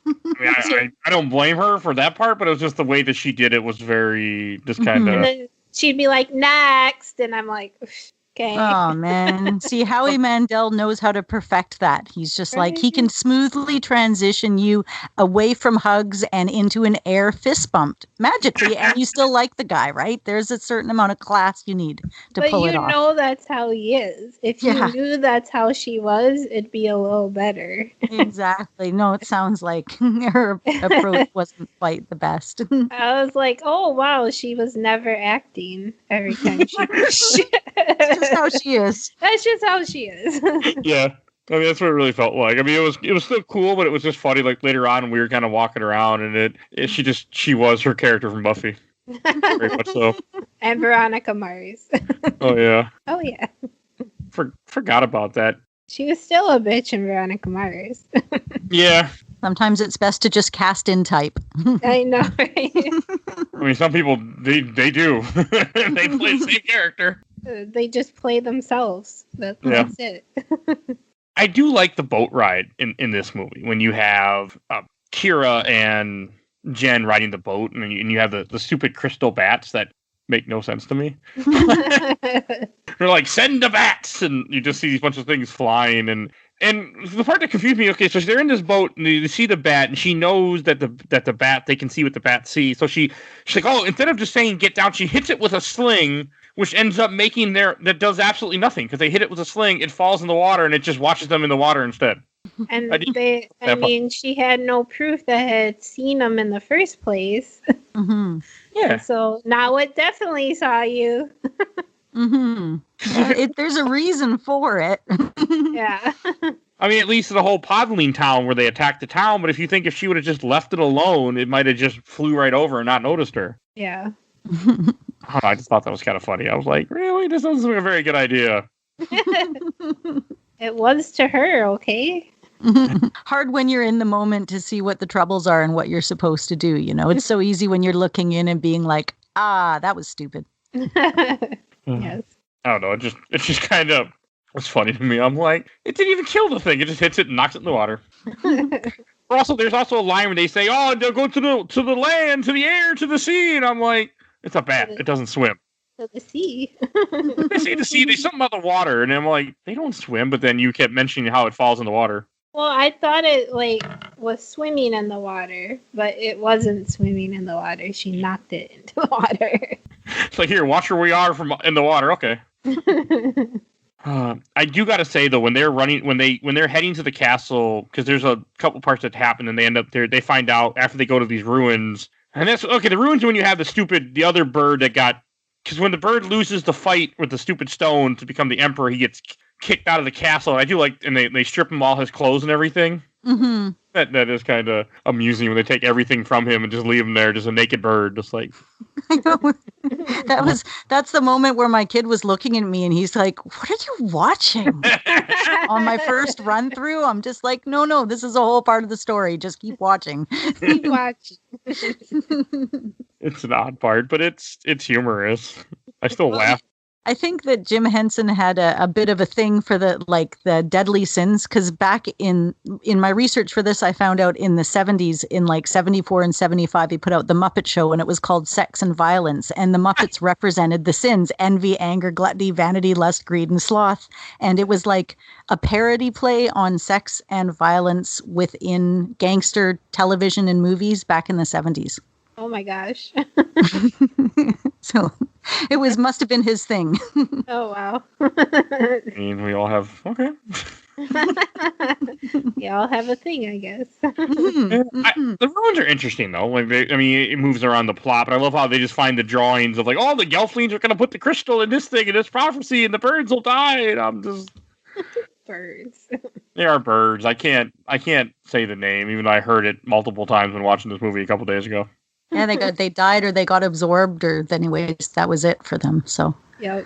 I mean, I don't blame her for that part, but it was just the way that she did it was very just kind of. And then she'd be like, "Next," and I'm like, "Okay." Oh man, see, Howie Mandel knows how to perfect that. He's just like he can smoothly transition you away from hugs and into an air fist bump magically, and you still like the guy, right? There's a certain amount of class you need to pull it off. But you know that's how he is. If you knew that's how she was, it'd be a little better. Exactly. No, it sounds like her approach wasn't quite the best. I was like, oh wow, she was never acting every time she That's just how she is. That's just how she is. Yeah. I mean, that's what it really felt like. I mean, it was still cool, but it was just funny. Like later on, we were kind of walking around, and she was her character from Buffy, very much so. And Veronica Mars. Oh yeah. Oh yeah. Forgot about that. She was still a bitch in Veronica Mars. Yeah. Sometimes it's best to just cast in type. I know, right? I mean, some people they do. They play the same character. They just play themselves. That's it. I do like the boat ride in this movie when you have Kira and Jen riding the boat, and you have the stupid crystal bats that make no sense to me. They're like, send the bats, and you just see these bunch of things flying, and the part that confused me. Okay, so they're in this boat, and you see the bat, and she knows that the bat, they can see what the bat sees. So she's like, oh, instead of just saying get down, she hits it with a sling, which ends up making that does absolutely nothing because they hit it with a sling, it falls in the water, and it just watches them in the water instead. And she had no proof that had seen them in the first place. Mm-hmm. Yeah. So now it definitely saw you. Mm-hmm. There's a reason for it. Yeah. I mean, at least the whole Podling town where they attacked the town, but if you think if she would have just left it alone, it might have just flew right over and not noticed her. Yeah. I just thought that was kind of funny. I was like, really? This doesn't seem like a very good idea. It was to her, okay? Hard when you're in the moment to see what the troubles are and what you're supposed to do, you know? It's so easy when you're looking in and being like, that was stupid. Yes. I don't know. It just kind of was funny to me. I'm like, it didn't even kill the thing. It just hits it and knocks it in the water. There's also a line where they say, oh, they'll go to the land, to the air, to the sea. And I'm like, it's a bat. It doesn't swim. To the sea. They say the sea. There's something about the water. And I'm like, they don't swim. But then you kept mentioning how it falls in the water. Well, I thought it was swimming in the water, but it wasn't swimming in the water. She knocked it into the water. It's like, here, watch where we are in the water. Okay. I do got to say though, when they're heading to the castle, because there's a couple parts that happen, and they end up there. They find out after they go to these ruins, and that's okay. The ruins when you have the other bird that got, because when the bird loses the fight with the stupid stone to become the emperor, he gets kicked out of the castle. And I do like, and they strip him all his clothes and everything. Mm-hmm. That is kind of amusing when they take everything from him and just leave him there, just a naked bird, just like. I know. That's the moment where my kid was looking at me and he's like, "What are you watching?" On my first run through, I'm just like, "No, this is a whole part of the story. Just keep watching." Keep watching. It's an odd part, but it's humorous. I still laugh. I think that Jim Henson had a bit of a thing for the deadly sins, because back in my research for this, I found out in the 70s, in 74 and 75, he put out The Muppet Show, and it was called Sex and Violence. And the Muppets represented the sins: envy, anger, gluttony, vanity, lust, greed, and sloth. And it was like a parody play on sex and violence within gangster television and movies back in the 70s. Oh my gosh. So it must have been his thing. Oh wow. I mean, we all have okay. You all have a thing, I guess. The ruins are interesting though. Like it moves around the plot, but I love how they just find the drawings of like, oh, the Gelflings are going to put the crystal in this thing, in this prophecy, and the birds will die. And I'm just birds. They are birds. I can't say the name, even though I heard it multiple times when watching this movie a couple days ago. Yeah, they died or they got absorbed, or anyways, that was it for them. So. Yep.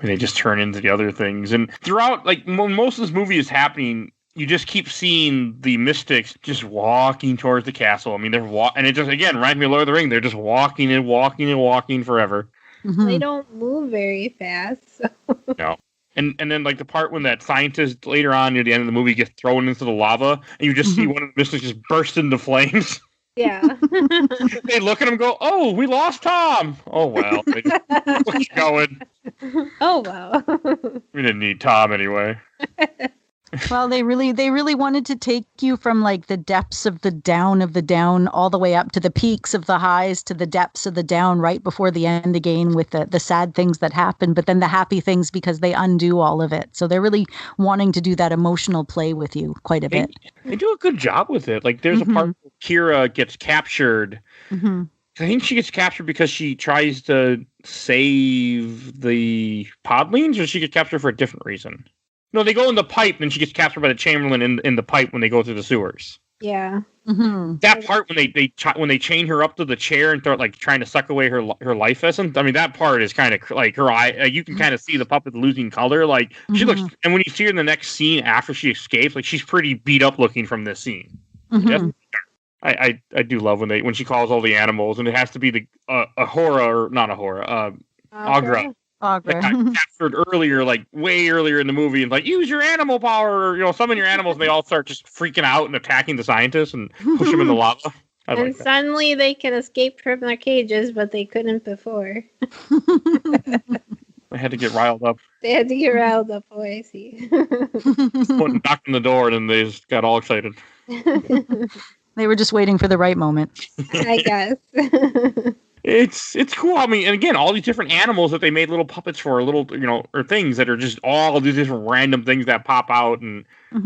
They just turn into the other things. And throughout, like, when most of this movie is happening, you just keep seeing the mystics just walking towards the castle. I mean, and it just, again, reminds me of Lord of the Rings. They're just walking and walking and walking forever. Mm-hmm. They don't move very fast. So. No. And then, like, the part when that scientist later on near the end of the movie gets thrown into the lava, and you just see one of the mystics just burst into flames. Yeah. They look at him and go, oh, we lost Tom. Oh, well. They just keep going. Oh, wow. We didn't need Tom anyway. Well, they really wanted to take you from like the depths of the down all the way up to the peaks of the highs to the depths of the down right before the end again with the sad things that happen, but then the happy things because they undo all of it. So they're really wanting to do that emotional play with you quite a bit. They do a good job with it. Like there's a part where Kira gets captured. Mm-hmm. I think she gets captured because she tries to save the podlings, or she gets captured for a different reason. No, they go in the pipe, and she gets captured by the Chamberlain in the pipe when they go through the sewers. Yeah. Mm-hmm. That part when they chain her up to the chair and start like trying to suck away her life essence. I mean, that part is kind of like her eye. You can kind of see the puppet losing color. Like she looks, and when you see her in the next scene after she escapes, like she's pretty beat up looking from this scene. Mm-hmm. I do love when she calls all the animals, and it has to be the Ahura, or not Ahura, Agra. That got captured earlier, like way earlier in the movie, and like use your animal power, or summon your animals, and they all start just freaking out and attacking the scientists and push them in the lava. And suddenly they can escape from their cages, but they couldn't before. They had to get riled up. Oh, I see. Someone knocked on the door, and then they just got all excited. They were just waiting for the right moment. I guess. It's cool. I mean, and again, all these different animals that they made little puppets for, or things that are just all these different random things that pop out. And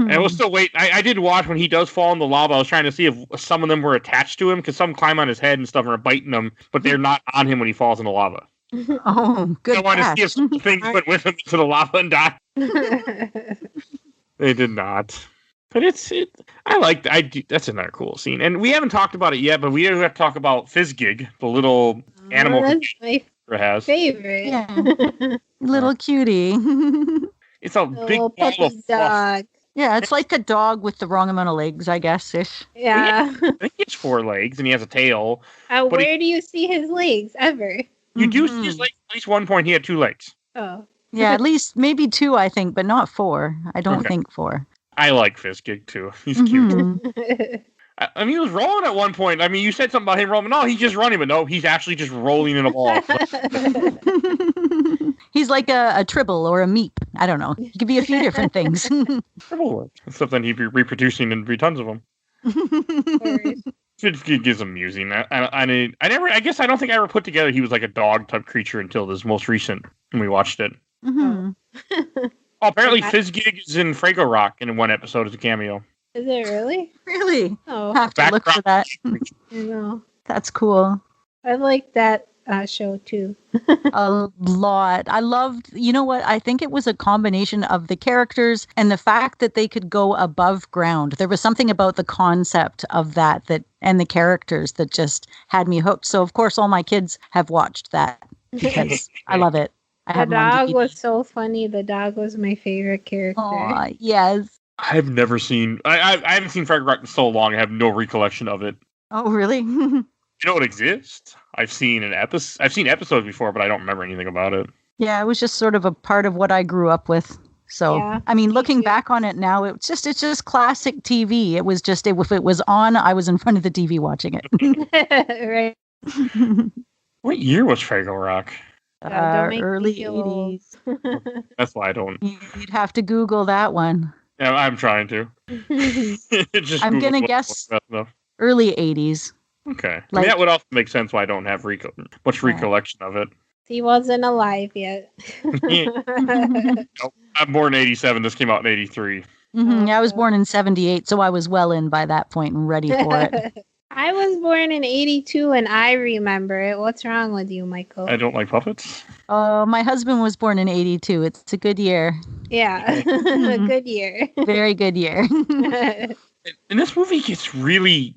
I was still waiting. I did watch when he does fall in the lava. I was trying to see if some of them were attached to him, because some climb on his head and stuff and are biting him, but they're not on him when he falls in the lava. Oh, good. I wanted to see if some things went with him into the lava and died. They did not. But that's another cool scene. And we haven't talked about it yet, but we have to talk about Vigue, the little animal that's my has. favorite. Yeah. Little cutie. It's a big ball of fluff. Dog. Yeah, it's like a dog with the wrong amount of legs, I guess. Ish. Yeah. I think he has 4 legs and he has a tail. Where do you see his legs ever? You do see his legs. At least one point he had 2 legs. Oh. Yeah, at least maybe 2, I think, but not 4. I don't think 4. I like Vigue too. He's cute. I mean, he was rolling at one point. I mean, you said something about him rolling. No, he's just running, but no, he's actually just rolling in a ball. He's like a tribble or a meep. I don't know. He could be a few different things. Tribble works. Except then he'd be reproducing and be tons of them. Vigue is amusing. I guess I don't think I ever put together he was like a dog type creature until this most recent when we watched it. Mm-hmm. Oh, apparently Vigue is in Fraggle Rock in one episode as a cameo. Is it really? Really? Oh. Have to look for that. I know. That's cool. I like that show too. A lot. I loved, you know what? I think it was a combination of the characters and the fact that they could go above ground. There was something about the concept of that and the characters that just had me hooked. So, of course, all my kids have watched that because I love it. The dog was so funny. The dog was my favorite character. Aw, yes. I've never seen. I haven't seen Fraggle Rock in so long. I have no recollection of it. Oh, really? You know it exists. I've seen episodes before, but I don't remember anything about it. Yeah, it was just sort of a part of what I grew up with. So, yeah, I mean, looking back on it now, it's just classic TV. It was just if it was on, I was in front of the TV watching it. Right. What year was Fraggle Rock? Early 80s. That's why I don't. You'd have to Google that one. Yeah, I'm trying to. I'm going to guess early 80s. Okay. I mean, that would also make sense why I don't have much recollection of it. He wasn't alive yet. Nope. I'm born in 87. This came out in 83. Yeah, I was born in 78, so I was well in by that point and ready for it. I was born in 82 and I remember it. What's wrong with you, Michael? I don't like puppets. Oh, my husband was born in 82. It's a good year. Yeah, a good year. Very good year. And this movie gets pretty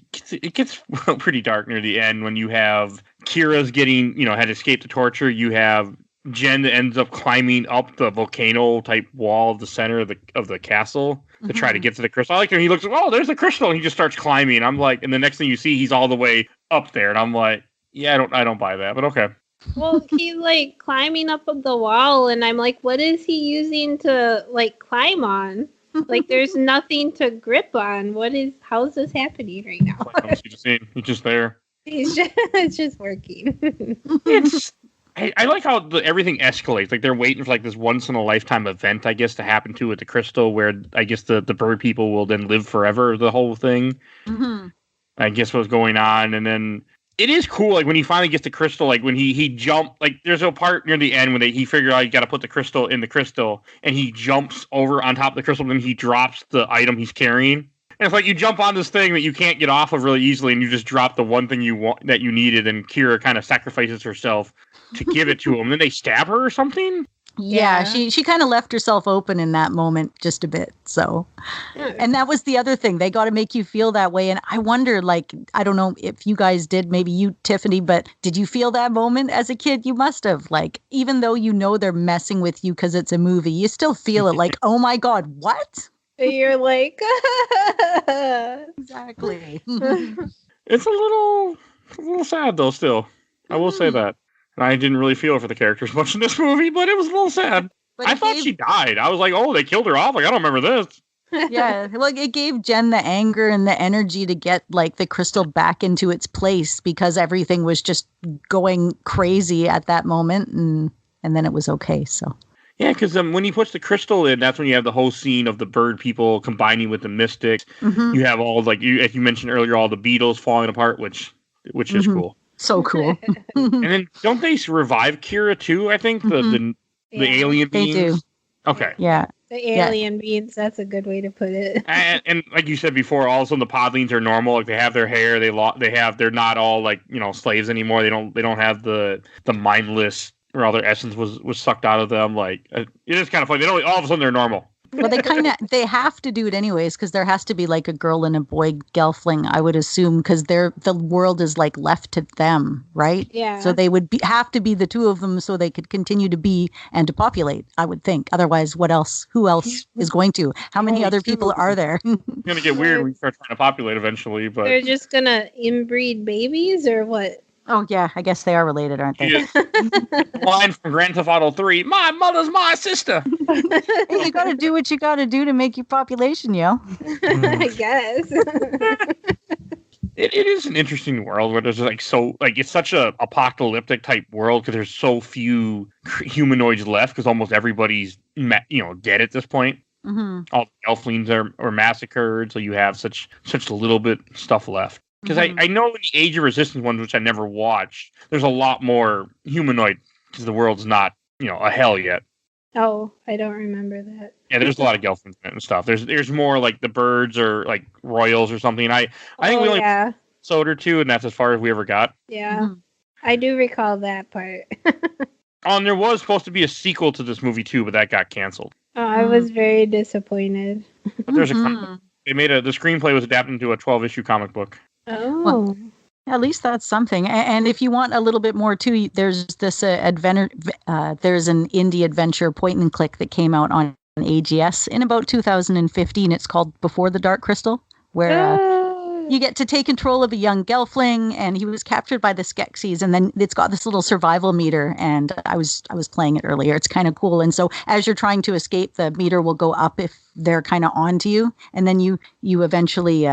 dark near the end when you have Kira's had escaped the torture. You have Jen that ends up climbing up the volcano type wall of the center of the castle to try to get to the crystal. I like when he looks, oh, there's the crystal, and he just starts climbing. I'm like, and the next thing you see, he's all the way up there, and I'm like, yeah, I don't buy that, but okay. Well, he's like climbing up the wall, and I'm like, what is he using to like climb on? Like, there's nothing to grip on. How's this happening right now? He's just there. It's just working. I like how everything escalates. Like, they're waiting for like this once in a lifetime event, I guess, to happen to with the crystal, where I guess the bird people will then live forever. The whole thing. Mm-hmm. I guess what's going on, and then it is cool. Like when he finally gets the crystal, like when he jumped, like there's a part near the end when he figure out you got to put the crystal in the crystal, and he jumps over on top of the crystal, and then he drops the item he's carrying. And it's like you jump on this thing that you can't get off of really easily, and you just drop the one thing you want that you needed, and Kira kind of sacrifices herself to give it to him. Then they stab her or something. Yeah, she kind of left herself open in that moment just a bit. So, and that was the other thing. They got to make you feel that way. And I wonder, like, I don't know if you guys did, maybe you, Tiffany, but did you feel that moment as a kid? You must have. Like, even though you know they're messing with you because it's a movie, you still feel it like, oh my God, what? You're like, exactly. It's a little sad though. Still, I will say that. And I didn't really feel for the characters much in this movie, but it was a little sad. But I thought she died. I was like, oh, they killed her off. Like, I don't remember this. Yeah, like it gave Jen the anger and the energy to get like the crystal back into its place because everything was just going crazy at that moment, and then it was okay. So. Yeah, because when he puts the crystal in, that's when you have the whole scene of the bird people combining with the mystics. Mm-hmm. You have all like as you mentioned earlier, all the beetles falling apart, which is cool. So cool. And then don't they revive Kira too? I think the alien beings. They do. Okay. Yeah. The alien beings. That's a good way to put it. And like you said before, all of a sudden the podlings are normal. Like they have their hair. They're not all like slaves anymore. They don't have the mindless where all their essence was sucked out of them. Like it is kind of funny. They don't all of a sudden they're normal. Well, they have to do it anyways because there has to be like a girl and a boy gelfling, I would assume, because the world is like left to them, right? Yeah. So they would have to be the two of them so they could continue to be and to populate, I would think. Otherwise, what else? Who else is going to? How many other people are there? It's going to get weird when you start trying to populate eventually. But they're just going to inbreed babies or what? Oh, yeah. I guess they are related, aren't they? Yes. Line from Grand Theft Auto 3. My mother's my sister. You got to do what you got to do to make your population, yo. I guess. It is an interesting world where there's it's such a apocalyptic type world because there's so few humanoids left because almost everybody's dead at this point. Mm-hmm. All the elflings are massacred, so you have such little bit stuff left. Because I know in the Age of Resistance ones, which I never watched, there's a lot more humanoid because the world's not, a hell yet. Oh, I don't remember that. Yeah, there's a lot of gelflings in it and stuff. There's more like the birds or like royals or something. I think we only watched an episode or two, and that's as far as we ever got. Yeah, I do recall that part. And there was supposed to be a sequel to this movie too, but that got canceled. Oh, I was very disappointed. But there's the screenplay was adapted into a 12-issue comic book. Oh. Well, at least that's something. And if you want a little bit more too, there's this adventure. There's an indie adventure point and click that came out on AGS in about 2015. It's called Before the Dark Crystal, where you get to take control of a young gelfling, and he was captured by the Skeksis, and then it's got this little survival meter. And I was playing it earlier. It's kind of cool. And so as you're trying to escape, the meter will go up if they're kind of onto you, and then you eventually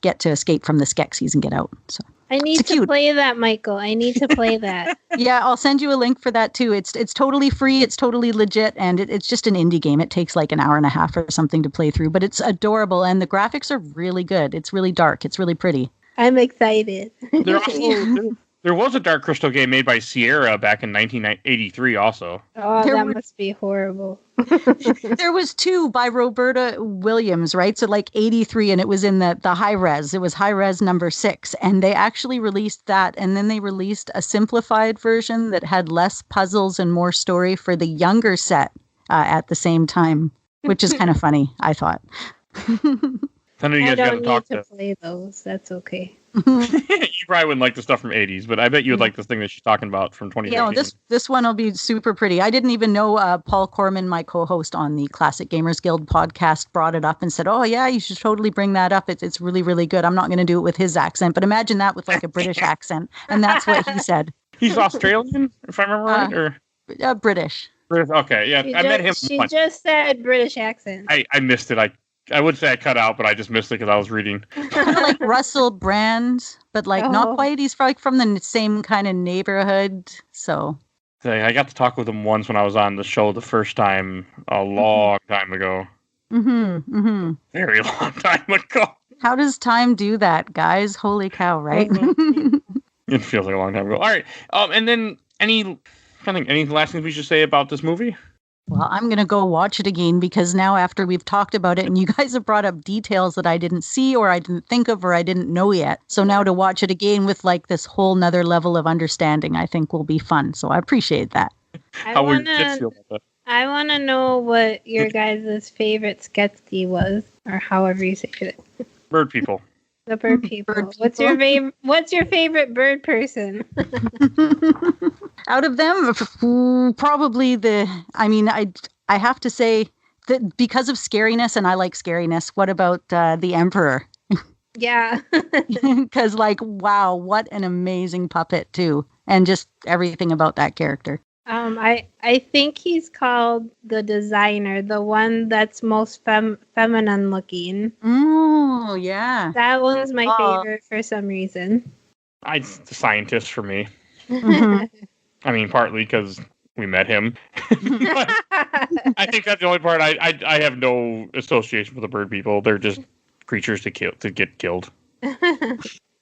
get to escape from the Skeksis and get out. So I need to play that, Michael. I need to play that. Yeah, I'll send you a link for that too. It's totally free. It's totally legit, and it's just an indie game. It takes like an hour and a half or something to play through, but it's adorable, and the graphics are really good. It's really dark. It's really pretty. I'm excited. There was a Dark Crystal game made by Sierra back in 1983 also. Oh, that must be horrible. There was 2 by Roberta Williams, right? So like 83, and it was in the high res. It was high res number 6. And they actually released that. And then they released a simplified version that had less puzzles and more story for the younger set at the same time, which is kind of funny, I thought. I know you guys don't got need to play those. That's okay. You probably wouldn't like the stuff from 80s, but I bet you would like this thing that she's talking about from 2019. Yeah, this one will be super pretty. I didn't even know Paul Corman, my co-host on the Classic Gamers Guild podcast, brought it up and said, oh, yeah, you should totally bring that up. It's really, really good. I'm not going to do it with his accent, but imagine that with like a British accent. And that's what he said. He's Australian, if I remember right? Or British. Okay, yeah. I met him. She just said British accent. I missed it. I would say I cut out, but I just missed it because I was reading. Kind of like Russell Brand, but like not quite. He's from the same kind of neighborhood. So I got to talk with him once when I was on the show the first time a long time ago. Very long time ago. How does time do that, guys? Holy cow, right? It feels like a long time ago. All right. And then any last things we should say about this movie? Well, I'm going to go watch it again because now after we've talked about it and you guys have brought up details that I didn't see or I didn't think of or I didn't know yet. So now to watch it again with like this whole nother level of understanding, I think will be fun. So I appreciate that. I want to know what your guys' favorite sketchy was or however you say it. Bird people. The bird people. What's your favorite bird person? Out of them, probably I have to say that because of scariness, and I like scariness, what about the Emperor? Yeah. Because wow, what an amazing puppet too. And just everything about that character. I think he's called the designer, the one that's most feminine looking. Oh, yeah. That one's my favorite for some reason. It's the scientist for me. Mm-hmm. I mean, partly because we met him. I think that's the only part. I have no association with the bird people. They're just creatures to get killed.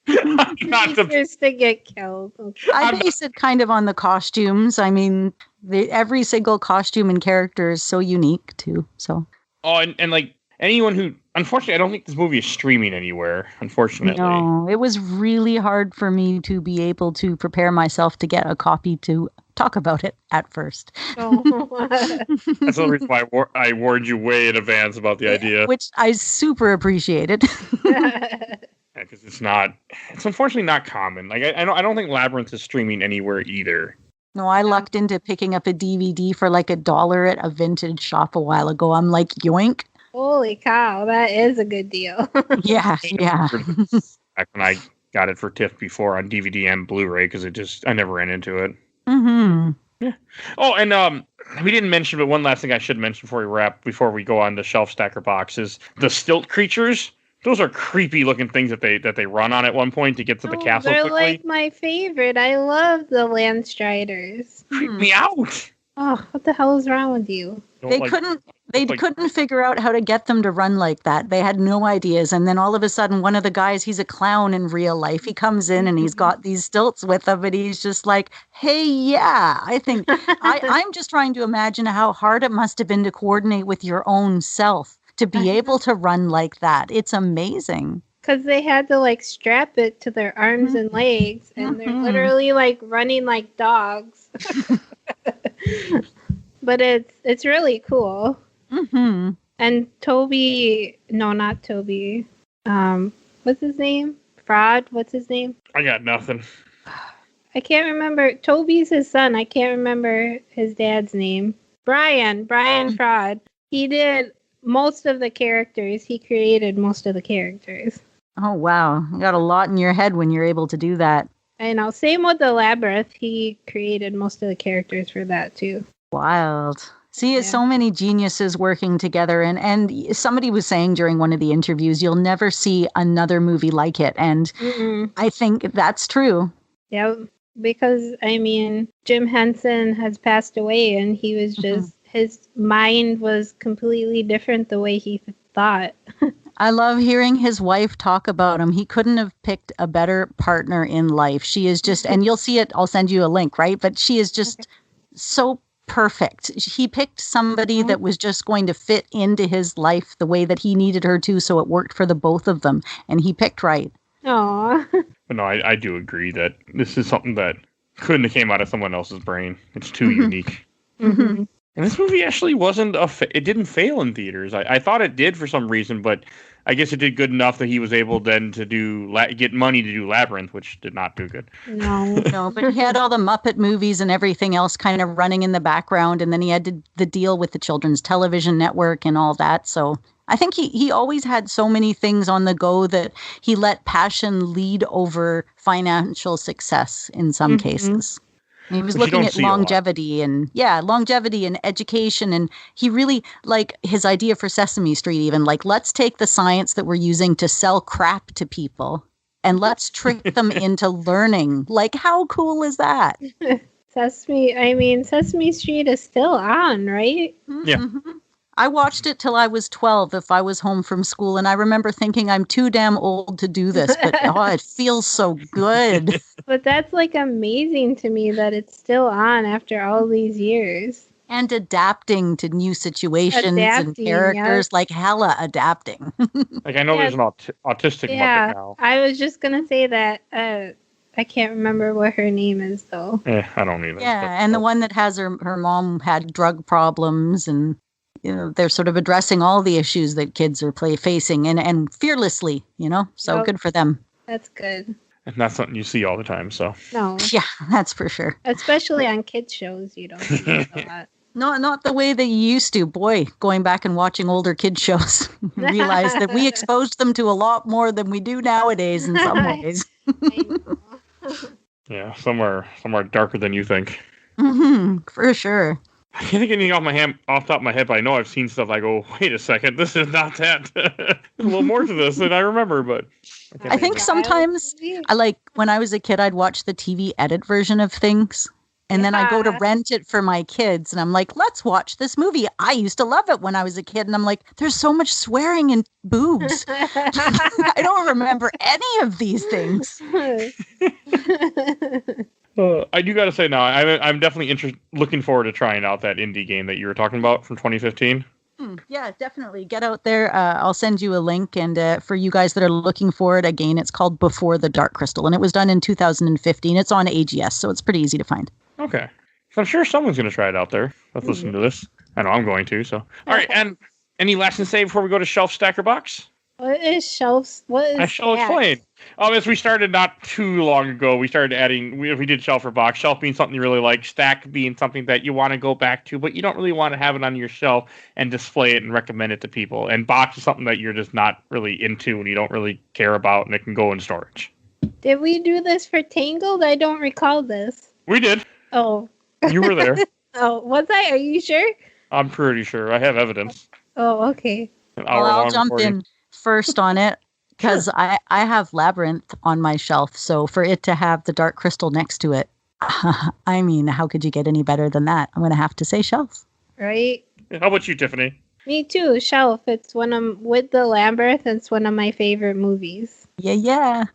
Creatures to get killed. Okay. I base it kind of on the costumes. I mean, every single costume and character is so unique too. So. Oh, and like anyone who, unfortunately, I don't think this movie is streaming anywhere. Unfortunately, no. It was really hard for me to be able to prepare myself to get a copy to talk about it at first. Oh. That's the reason why I warned you way in advance about the idea, which I super appreciated. Because it's unfortunately not common. Like I don't think Labyrinth is streaming anywhere either. No, I lucked into picking up a DVD for like $1 at a vintage shop a while ago. I'm like, yoink. Holy cow, that is a good deal. Yeah. Back when I got it for Tiff before on DVD and Blu-ray because I never ran into it. Mm-hmm. Yeah. Oh, and we didn't mention, but one last thing I should mention before we go on the shelf stacker box is the stilt creatures. Those are creepy looking things that they run on at one point to get to the castle they're quickly. Like my favorite. I love the Landstriders. Creep me out. Oh, what the hell is wrong with you? They couldn't figure out how to get them to run like that. They had no ideas. And then all of a sudden, one of the guys, he's a clown in real life. He comes in and he's got these stilts with him and he's just like, hey, yeah, I think I'm just trying to imagine how hard it must have been to coordinate with your own self to be able to run like that. It's amazing. Because they had to strap it to their arms and legs, and they're literally running like dogs. But it's really cool. Mm-hmm. And not Toby. What's his name? Fraud. What's his name? I got nothing. I can't remember. Toby's his son. I can't remember his dad's name. Brian Fraud. He did most of the characters. He created most of the characters. Oh, wow. You got a lot in your head when you're able to do that. I know. Same with the Labyrinth. He created most of the characters for that, too. Wild. See, it's so many geniuses working together. And somebody was saying during one of the interviews, you'll never see another movie like it. And I think that's true. Yeah, because, Jim Henson has passed away and he was just... His mind was completely different the way he thought. I love hearing his wife talk about him. He couldn't have picked a better partner in life. She is just, and you'll see it, I'll send you a link, right? But she is just so perfect. He picked somebody that was just going to fit into his life the way that he needed her to, so it worked for the both of them. And he picked right. Aww. But no, I do agree that this is something that couldn't have came out of someone else's brain. It's too unique. Mm-hmm. And this movie actually wasn't it didn't fail in theaters. I thought it did for some reason, but I guess it did good enough that he was able then to get money to do Labyrinth, which did not do good. No, but he had all the Muppet movies and everything else kind of running in the background, and then he had the deal with the Children's Television Network and all that. So I think he always had so many things on the go that he let passion lead over financial success in some cases. He was looking at longevity and education. And he really, like his idea for Sesame Street, even like, let's take the science that we're using to sell crap to people and let's trick them into learning. Like, how cool is that? Sesame Street is still on, right? Yeah. Mm-hmm. I watched it till I was 12 if I was home from school, and I remember thinking I'm too damn old to do this, but it feels so good. But that's like amazing to me that it's still on after all these years. And adapting to new situations and characters, like hella adapting. Like, I know there's an autistic Muppet now. I was just going to say that. I can't remember what her name is, though. I don't either. Yeah, and the one that has her mom had drug problems, and they're sort of addressing all the issues that kids are facing and fearlessly, so good for them. That's good. And that's something you see all the time, so. No. Yeah, that's for sure. Especially on kids shows, you don't see it a lot. Not the way they used to. Boy, going back and watching older kid shows, realize that we exposed them to a lot more than we do nowadays in some ways. Yeah, somewhere darker than you think. For sure. I can't think of anything off the top of my head, but I know I've seen stuff. I go, wait a second, this is not that. There's a little more to this than I remember, but I think sometimes, when I was a kid, I'd watch the TV edit version of things, and then I go to rent it for my kids, and I'm like, let's watch this movie. I used to love it when I was a kid, and I'm like, there's so much swearing and boobs. I don't remember any of these things. I do got to say now, I'm definitely looking forward to trying out that indie game that you were talking about from 2015. Yeah, definitely. Get out there. I'll send you a link. And for you guys that are looking for it, again, it's called Before the Dark Crystal. And it was done in 2015. It's on AGS, so it's pretty easy to find. Okay. So I'm sure someone's going to try it out there. Let's listen to this. I know I'm going to. So, all right. And any last to say before we go to Shelf Stacker Box? What is shelves? What is I shall explain. As we started not too long ago, we started adding, we did shelf or box. Shelf being something you really like, stack being something that you want to go back to, but you don't really want to have it on your shelf and display it and recommend it to people. And box is something that you're just not really into and you don't really care about, and it can go in storage. Did we do this for Tangled? I don't recall this. We did. Oh. You were there. Oh, was I? Are you sure? I'm pretty sure. I have evidence. Oh, okay. I'll jump in first on it. Because I have Labyrinth on my shelf, so for it to have the Dark Crystal next to it, I mean, how could you get any better than that? I'm going to have to say shelf. Right? How about you, Tiffany? Me too, shelf. It's with the Labyrinth, it's one of my favorite movies. Yeah.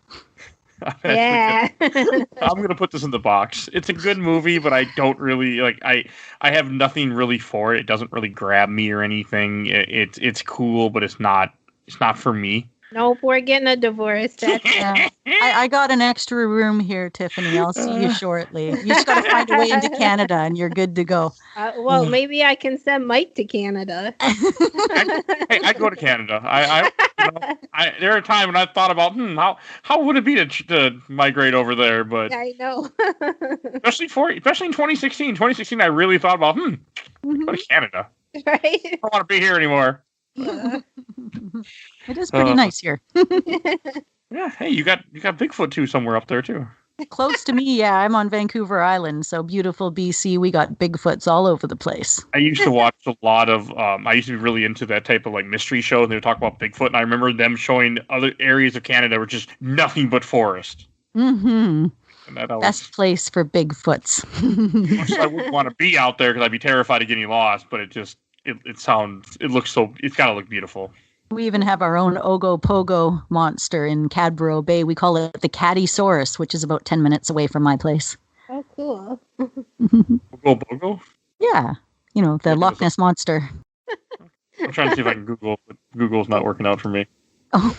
Yeah. I'm going to put this in the box. It's a good movie, but I don't really, I have nothing really for it. It doesn't really grab me or anything. It's cool, but it's not for me. Nope, we're getting a divorce. I got an extra room here, Tiffany. I'll see you shortly. You just got to find a way into Canada, and you're good to go. Well, maybe I can send Mike to Canada. I'd go to Canada. There are times when I've thought about, how would it be to migrate over there? But I know. especially in 2016. 2016, I really thought about, go to Canada. Right? I don't want to be here anymore. It is pretty nice here. Yeah, hey, you got Bigfoot too somewhere up there too. Close to me, yeah. I'm on Vancouver Island, so beautiful BC. We got Bigfoots all over the place. I used to watch a lot of. I used to be really into that type of mystery show, and they would talk about Bigfoot. And I remember them showing other areas of Canada were just nothing but forest. Mm-hmm. Best place for Bigfoots. I wouldn't want to be out there because I'd be terrified of getting lost. But it got to look beautiful. We even have our own Ogopogo monster in Cadborough Bay. We call it the Caddysaurus, which is about 10 minutes away from my place. Oh, cool. Ogopogo? Yeah. You know, the Loch Ness Monster. I'm trying to see if I can Google, but Google's not working out for me. Oh.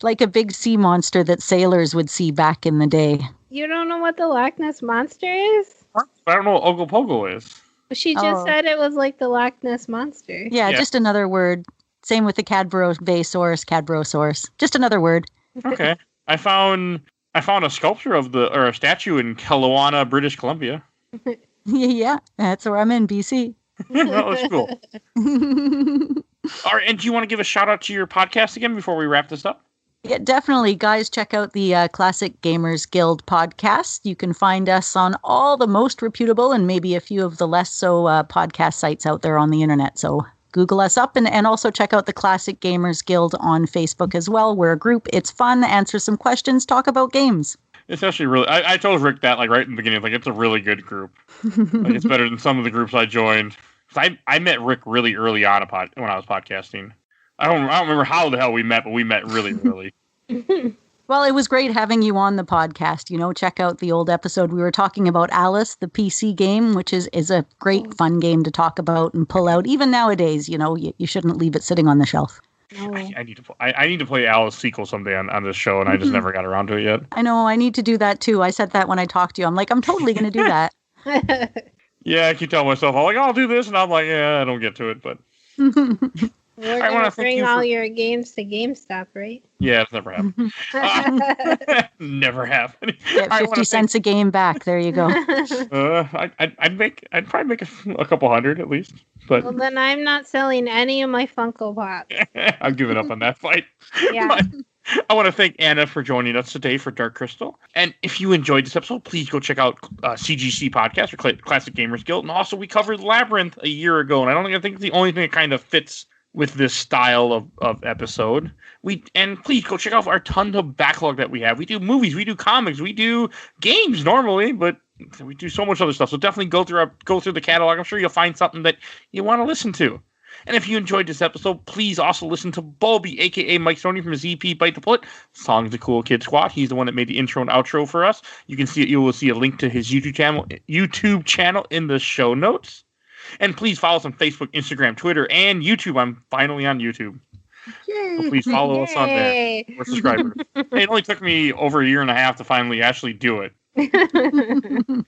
Like a big sea monster that sailors would see back in the day. You don't know what the Loch Ness Monster is? I don't know what Ogopogo is. She just said it was like the Loch Ness Monster. Yeah, just another word. Same with the Cadborough Baysaurus, Cadborosaurus. Just another word. Okay. I found a sculpture of a statue in Kelowna, British Columbia. Yeah, that's where I'm in, BC. That was cool. All right, and do you want to give a shout out to your podcast again before we wrap this up? Yeah, definitely. Guys, check out the Classic Gamers Guild podcast. You can find us on all the most reputable and maybe a few of the less so podcast sites out there on the internet. So Google us up and also check out the Classic Gamers Guild on Facebook as well. We're a group. It's fun. Answer some questions. Talk about games. It's actually really... I told Rick that right in the beginning. It's a really good group. It's better than some of the groups I joined. I met Rick really early on when I was podcasting. I don't remember how the hell we met, but we met really early. Well, it was great having you on the podcast. Check out the old episode. We were talking about Alice, the PC game, which is a great fun game to talk about and pull out. Even nowadays, you shouldn't leave it sitting on the shelf. No. I need to play Alice sequel someday on this show, and I just never got around to it yet. I know. I need to do that too. I said that when I talked to you. I'm like, I'm totally going to do that. Yeah, I keep telling myself, I'll do this, and I'm like, yeah, I don't get to it, but... We're going to bring all your games to GameStop, right? Yeah, it's never happened. Never happened. Get 50 cents a game back. There you go. I'd probably make a couple hundred at least. But well, then I'm not selling any of my Funko Pops. I'm giving up on that fight. Yeah. But I want to thank Anna for joining us today for Dark Crystal. And if you enjoyed this episode, please go check out CGC Podcast or Classic Gamers Guild. And also, we covered Labyrinth a year ago, and I think it's the only thing that kind of fits with this style of episode. And please go check out our ton of backlog that we have. We do movies, we do comics, we do games normally, but we do so much other stuff. So definitely go through the catalog. I'm sure you'll find something that you want to listen to. And if you enjoyed this episode, please also listen to Bulby, aka Mike Stoney from ZP Bite the Bullet, Songs the Cool Kid Squad. He's the one that made the intro and outro for us. You will see a link to his YouTube channel in the show notes. And please follow us on Facebook, Instagram, Twitter, and YouTube. I'm finally on YouTube. Yay. So please follow us on there. We're subscribers. It only took me over a year and a half to finally actually do it. It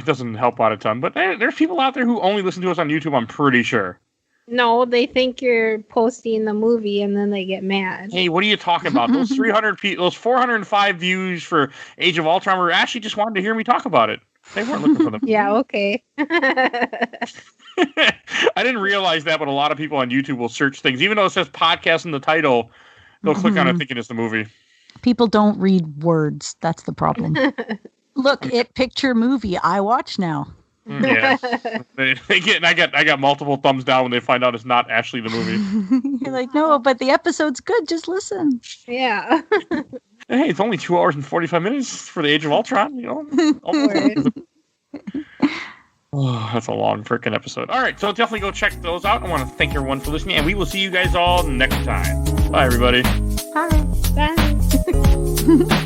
doesn't help out a ton. But there's people out there who only listen to us on YouTube, I'm pretty sure. No, they think you're posting the movie and then they get mad. Hey, what are you talking about? Those 300 people, those 405 views for Age of Ultron were actually just wanted to hear me talk about it. They weren't looking for them. Yeah, okay. I didn't realize that, but a lot of people on YouTube will search things. Even though it says podcast in the title, they'll click on it thinking it's the movie. People don't read words. That's the problem. Look, picture movie. I watch now. Yeah. I got multiple thumbs down when they find out it's not actually the movie. You're like, no, but the episode's good. Just listen. Yeah. Hey, it's only 2 hours and 45 minutes for the Age of Ultron, Oh, that's a long freaking episode. All right, so definitely go check those out. I want to thank everyone for listening, and we will see you guys all next time. Bye, everybody. Bye. Bye.